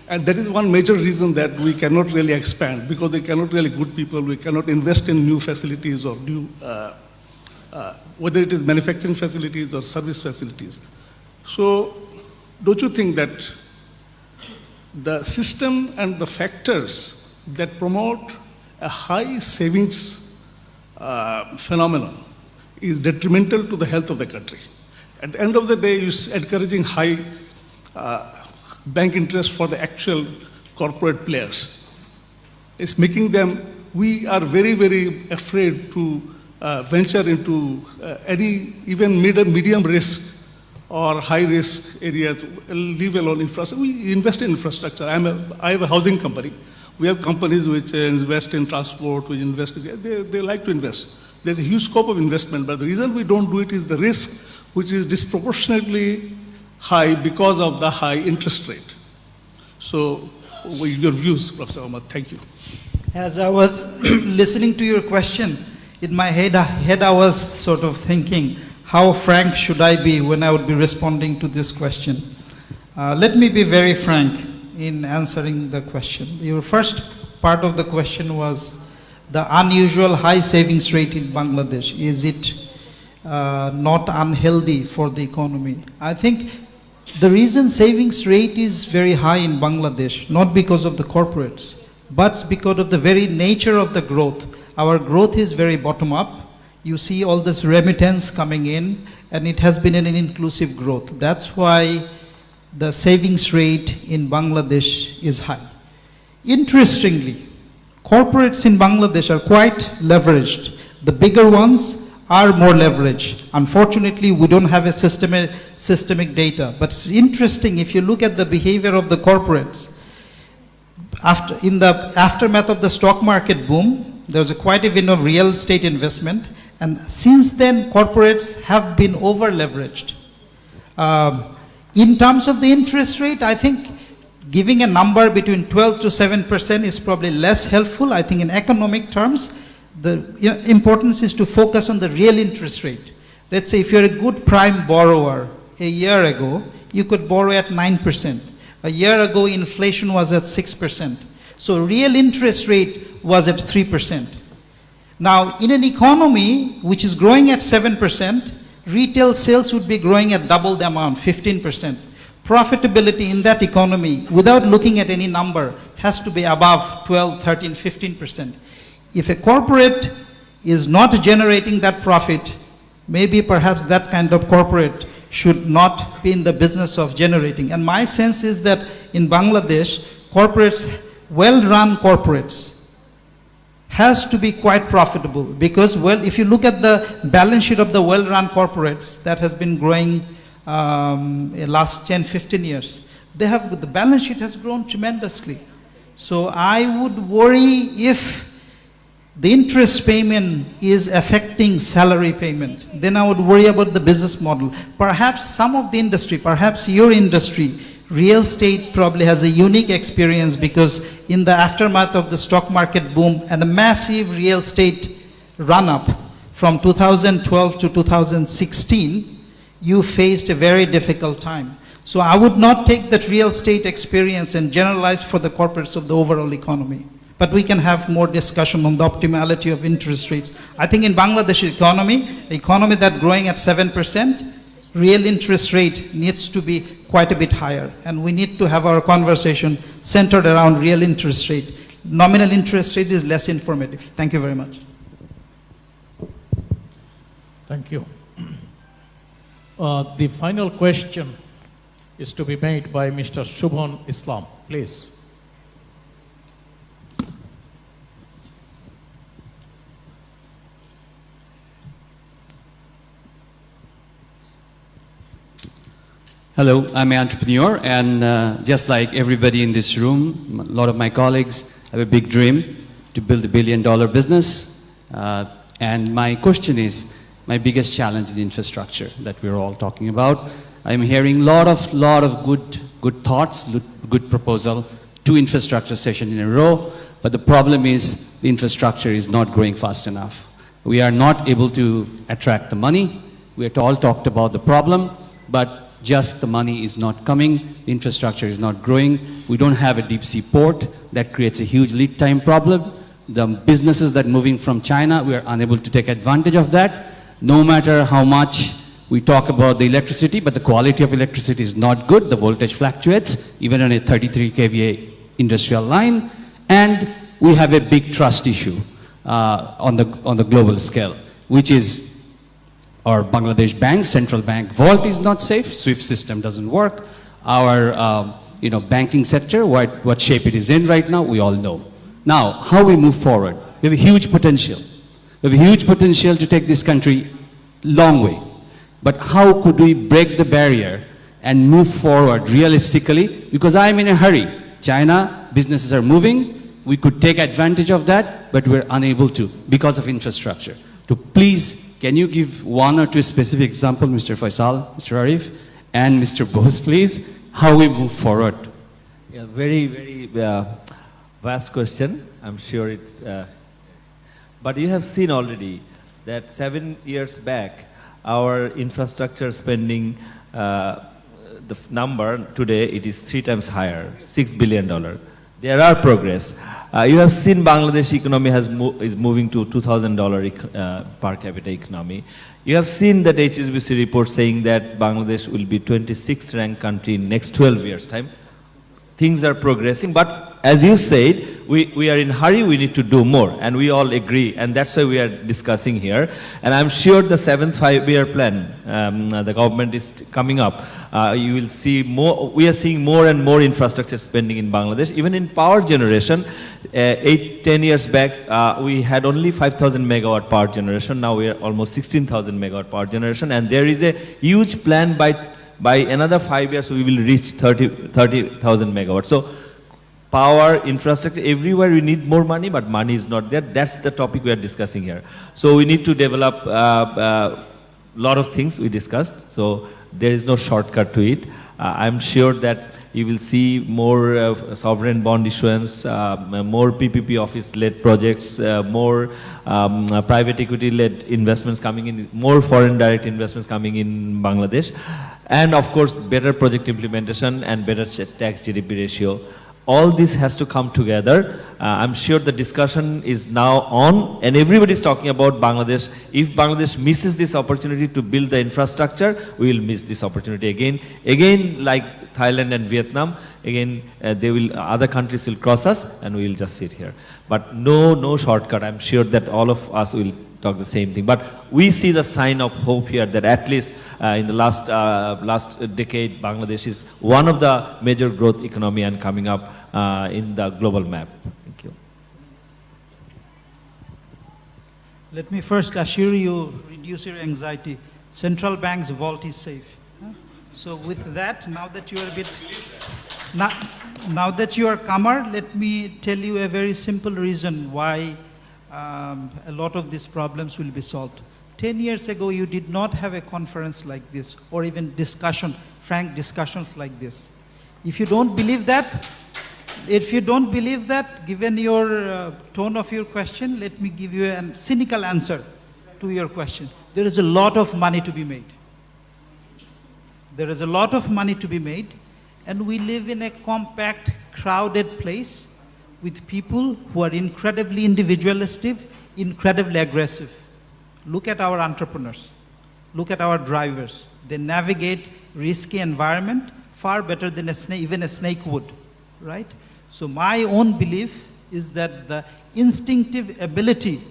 And that is one major reason that we cannot really expand, because they cannot really good people, we cannot invest in new facilities or new, whether it is manufacturing facilities or service facilities. So don't you think that the system and the factors that promote a high savings phenomenon is detrimental to the health of the country? At the end of the day, you're encouraging high bank interest for the actual corporate players. It's making them, we are very, very afraid to venture into any even medium risk or high risk areas, leave alone infrastructure. We invest in infrastructure. I have a housing company. We have companies which invest in transport, which invest, they like to invest. There's a huge scope of investment, but the reason we don't do it is the risk, which is disproportionately high because of the high interest rate. So, your views, Professor Ahmad, thank you. As I was listening to your question, in my head I was sort of thinking, how frank should I be when I would be responding to this question? Let me be very frank in answering the question. Your first part of the question was the unusual high savings rate in Bangladesh. Is it not unhealthy for the economy? I think the reason savings rate is very high in Bangladesh, not because of the corporates, but because of the very nature of the growth. Our growth is very bottom up. You see all this remittance coming in, and it has been an inclusive growth. That's why the savings rate in Bangladesh is high. Interestingly, corporates in Bangladesh are quite leveraged. The bigger ones are more leveraged. Unfortunately, we don't have a systemic data. But it's interesting, if you look at the behavior of the corporates, in the aftermath of the stock market boom, there was quite a bit of real estate investment. And since then, corporates have been over-leveraged. In terms of the interest rate, I think giving a number between 12 to 7% is probably less helpful. I think in economic terms, the importance is to focus on the real interest rate. Let's say if you're a good prime borrower, a year ago, you could borrow at 9%. A year ago, inflation was at 6%. So real interest rate was at 3%. Now, in an economy which is growing at 7%, retail sales would be growing at double the amount, 15%. profitability in that economy, without looking at any number, has to be above 12, 13, 15%. If a corporate is not generating that profit, maybe perhaps that kind of corporate should not be in the business of generating. And my sense is that in Bangladesh, corporates, well-run corporates, has to be quite profitable because, well, if you look at the balance sheet of the well-run corporates that has been growing in last 10, 15 years, the balance sheet has grown tremendously. So I would worry if the interest payment is affecting salary payment, then I would worry about the business model. Perhaps some of the industry, perhaps your industry, real estate probably has a unique experience because in the aftermath of the stock market boom and the massive real estate run-up from 2012 to 2016, you faced a very difficult time. So I would not take that real estate experience and generalize for the corporates of the overall economy. But we can have more discussion on the optimality of interest rates. I think in Bangladesh economy that growing at 7%, real interest rate needs to be quite a bit higher. And we need to have our conversation centered around real interest rate. Nominal interest rate is less informative. Thank you very much. Thank you. The final question is to be made by Mr. Shubham Islam. Please. Hello, I'm an entrepreneur, and just like everybody in this room, a lot of my colleagues have a big dream to build $1 billion business. And my question is, my biggest challenge is infrastructure that we're all talking about. I'm hearing a lot of good thoughts, good proposal, 2 infrastructure sessions in a row, but the problem is the infrastructure is not growing fast enough. We are not able to attract the money. We had all talked about the problem, but just the money is not coming, the infrastructure is not growing, we don't have a deep sea port, that creates a huge lead time problem. The businesses that are moving from China, we are unable to take advantage of that. No matter how much we talk about the electricity, but the quality of electricity is not good, the voltage fluctuates, even on a 33 kVA industrial line, and we have a big trust issue on the global scale, which is our Bangladesh bank, central bank vault is not safe, SWIFT system doesn't work. Our banking sector, what shape it is in right now, we all know. Now, how we move forward? We have a huge potential. We have a huge potential to take this country long way. But how could we break the barrier and move forward realistically? Because I'm in a hurry. China, businesses are moving. We could take advantage of that, but we're unable to because of infrastructure. So please, can you give 1 or 2 specific examples, Mr. Faisal, Mr. Arif, and Mr. Bose, please, how we move forward? Yeah, very vast question. I'm sure it's, but you have seen already that 7 years back, our infrastructure spending, the number today, it is 3 times higher, $6 billion. There are progress. You have seen Bangladesh economy is moving to $2,000 per capita economy. You have seen that HSBC report saying that Bangladesh will be 26th ranked country in next 12 years time. Things are progressing, but as you said, we are in hurry, we need to do more, and we all agree, and that's why we are discussing here. And I'm sure the 7th five-year plan, the government is coming up. You will see more, we are seeing more and more infrastructure spending in Bangladesh. Even in power generation, 8-10 years back, we had only 5,000 megawatt power generation. Now we are almost 16,000 megawatt power generation, and there is a huge plan by another 5 years, we will reach 30,000 megawatts. So power, infrastructure, everywhere we need more money, but money is not there. That's the topic we are discussing here. So we need to develop a lot of things we discussed. So there is no shortcut to it. I'm sure that you will see more sovereign bond issuance, more PPP office-led projects, more private equity-led investments coming in, more foreign direct investments coming in Bangladesh. And of course, better project implementation and better tax GDP ratio. all this has to come together. I'm sure the discussion is now on, and everybody is talking about Bangladesh. If Bangladesh misses this opportunity to build the infrastructure, we will miss this opportunity again. Again, like Thailand and Vietnam, again, other countries will cross us, and we will just sit here. But no shortcut. I'm sure that all of us will talk the same thing. But we see the sign of hope here that at least in the last decade, Bangladesh is one of the major growth economy and coming up in the global map. Thank you. Let me first assure you, reduce your anxiety. Central bank's vault is safe. So with that, now that you are a bit, now that you are calmer, let me tell you a very simple reason why a lot of these problems will be solved. 10 years ago, you did not have a conference like this, or even discussion, frank discussions like this. If you don't believe that, given your tone of your question, let me give you a cynical answer to your question. There is a lot of money to be made. There is a lot of money to be made, and we live in a compact, crowded place with people who are incredibly individualistic, incredibly aggressive. Look at our entrepreneurs. Look at our drivers. They navigate risky environment far better than even a snake would, right? So my own belief is that the instinctive ability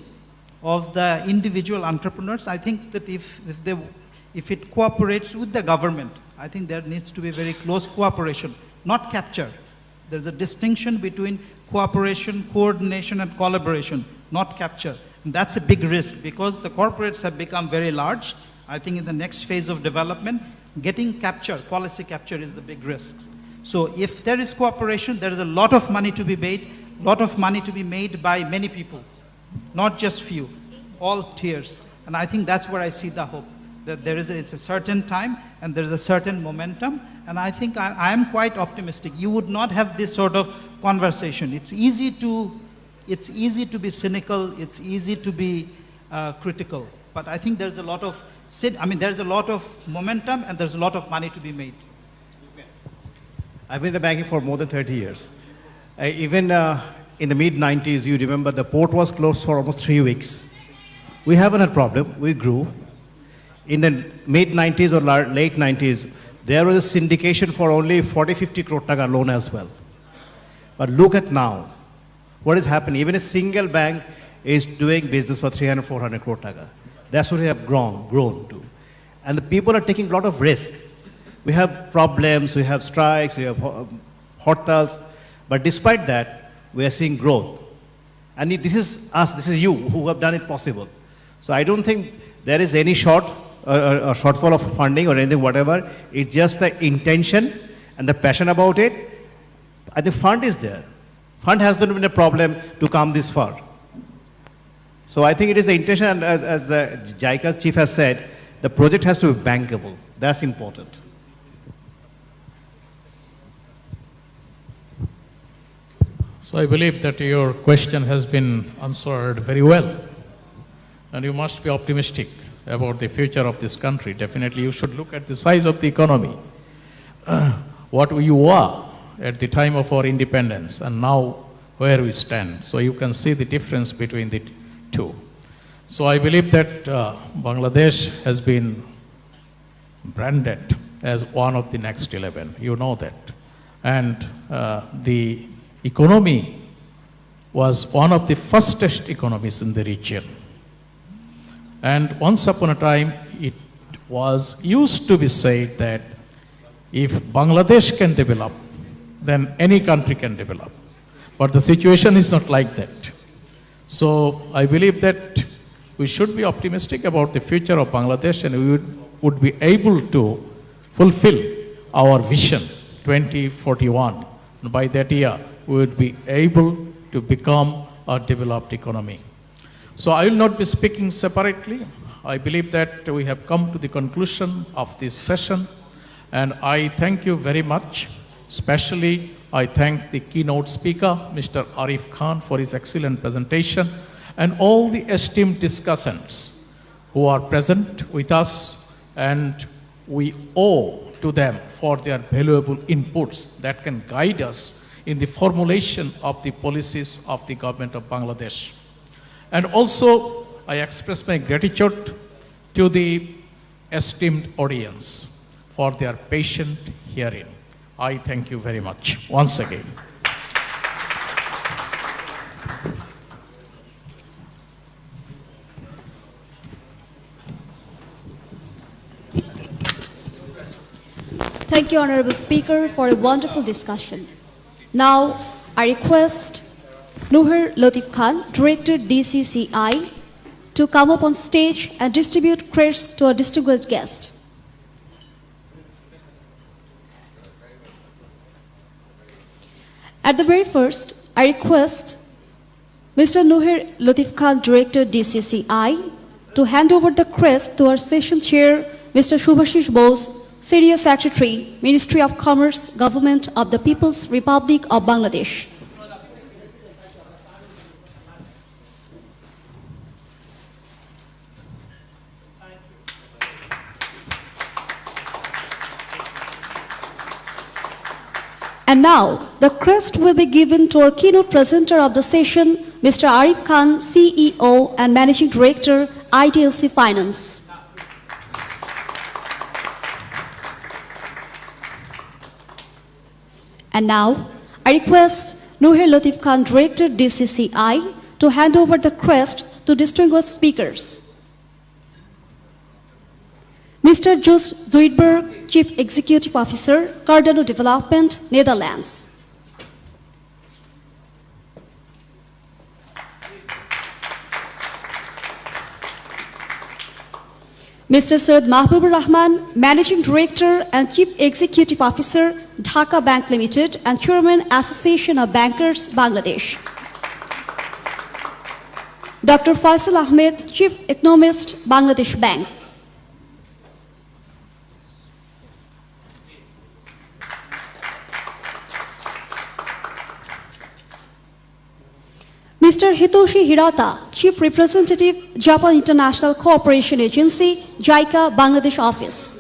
of the individual entrepreneurs, I think that if it cooperates with the government, I think there needs to be very close cooperation, not capture. There's a distinction between cooperation, coordination, and collaboration, not capture. And that's a big risk because the corporates have become very large. I think in the next phase of development, getting capture, policy capture is the big risk. So if there is cooperation, there is a lot of money to be made by many people, not just few, all tiers. And I think that's where I see the hope, that it's a certain time and there is a certain momentum. And I think I am quite optimistic. You would not have this sort of conversation. It's easy to be cynical. It's easy to be critical. But I think there's a lot of momentum and there's a lot of money to be made. I've been in the banking for more than 30 years. Even in the mid-90s, you remember the port was closed for almost 3 weeks. We haven't had a problem. We grew. In the mid-90s or late 90s, there was a syndication for only 40-50 crore taka loan as well. But look at now. What is happening? Even a single bank is doing business for 300-400 crore taka. That's what we have grown to. And the people are taking a lot of risk. We have problems, we have strikes, we have hartals, but despite that, we are seeing growth. And this is us, this is you who have done it possible. So I don't think there is any shortfall of funding or anything, whatever. It's just the intention and the passion about it. And the fund is there. Fund has not been a problem to come this far. So I think it is the intention, and as JICA's chief has said, the project has to be bankable. That's important. So I believe that your question has been answered very well. And you must be optimistic about the future of this country. Definitely you should look at the size of the economy. What you were at the time of our independence and now where we stand. So you can see the difference between the two. So I believe that Bangladesh has been branded as one of the next 11. You know that. And the economy was one of the fastest economies in the region. And once upon a time, it was used to be said that if Bangladesh can develop, then any country can develop. But the situation is not like that. So I believe that we should be optimistic about the future of Bangladesh, and we would be able to fulfill our vision 2041. And by that year, we would be able to become a developed economy. So I will not be speaking separately. I believe that we have come to the conclusion of this session, and I thank you very much. Especially, I thank the keynote speaker, Mr. Arif Khan, for his excellent presentation, and all the esteemed discussants who are present with us, and we owe to them for their valuable inputs that can guide us in the formulation of the policies of the government of Bangladesh. And also, I express my gratitude to the esteemed audience for their patient hearing. I thank you very much once again. Thank you, Honorable Speaker, for a wonderful discussion. Now, I request Nuher Latif Khan, Director DCCI, to come up on stage and distribute crest to our distinguished guest. At the very first, I request Mr. Nuher Latif Khan, Director DCCI, to hand over the crest to our session chair, Mr. Shubhashish Bose, Senior Secretary, Ministry of Commerce, Government of the People's Republic of Bangladesh. And now, the crest will be given to our keynote presenter of the session, Mr. Arif Khan, CEO and Managing Director, ITLC Finance. And now, I request Nuher Latif Khan, Director, DCCI, to hand over the crest to distinguished speakers. Mr. Jos Zuidberg, Chief Executive Officer, Cardano Development, Netherlands. Mr. Syed Mahbubur Rahman, Managing Director and Chief Executive Officer, Dhaka Bank Limited and Chairman, Association of Bankers, Bangladesh. Dr. Faisal Ahmed, Chief Economist, Bangladesh Bank. Mr. Hitoshi Hirata, Chief Representative, Japan International Cooperation Agency, JICA, Bangladesh Office.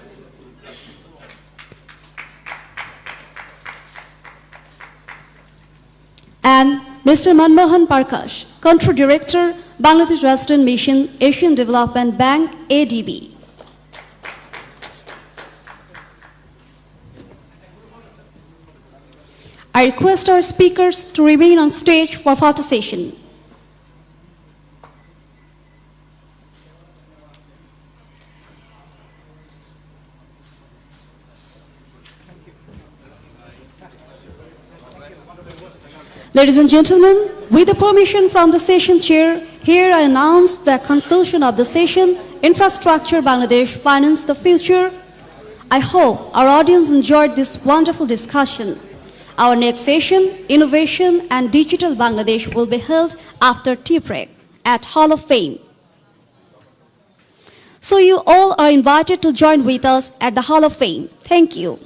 And Mr. Manmohan Parkash, Country Director, Bangladesh Resident Mission, Asian Development Bank, ADB. I request our speakers to remain on stage for photo session. Ladies and gentlemen, with the permission from the session chair, here I announce the conclusion of the session, Infrastructure Bangladesh, Finance the Future. I hope our audience enjoyed this wonderful discussion. Our next session, Innovation and Digital Bangladesh, will be held after tea break at Hall of Fame. So you all are invited to join with us at the Hall of Fame. Thank you.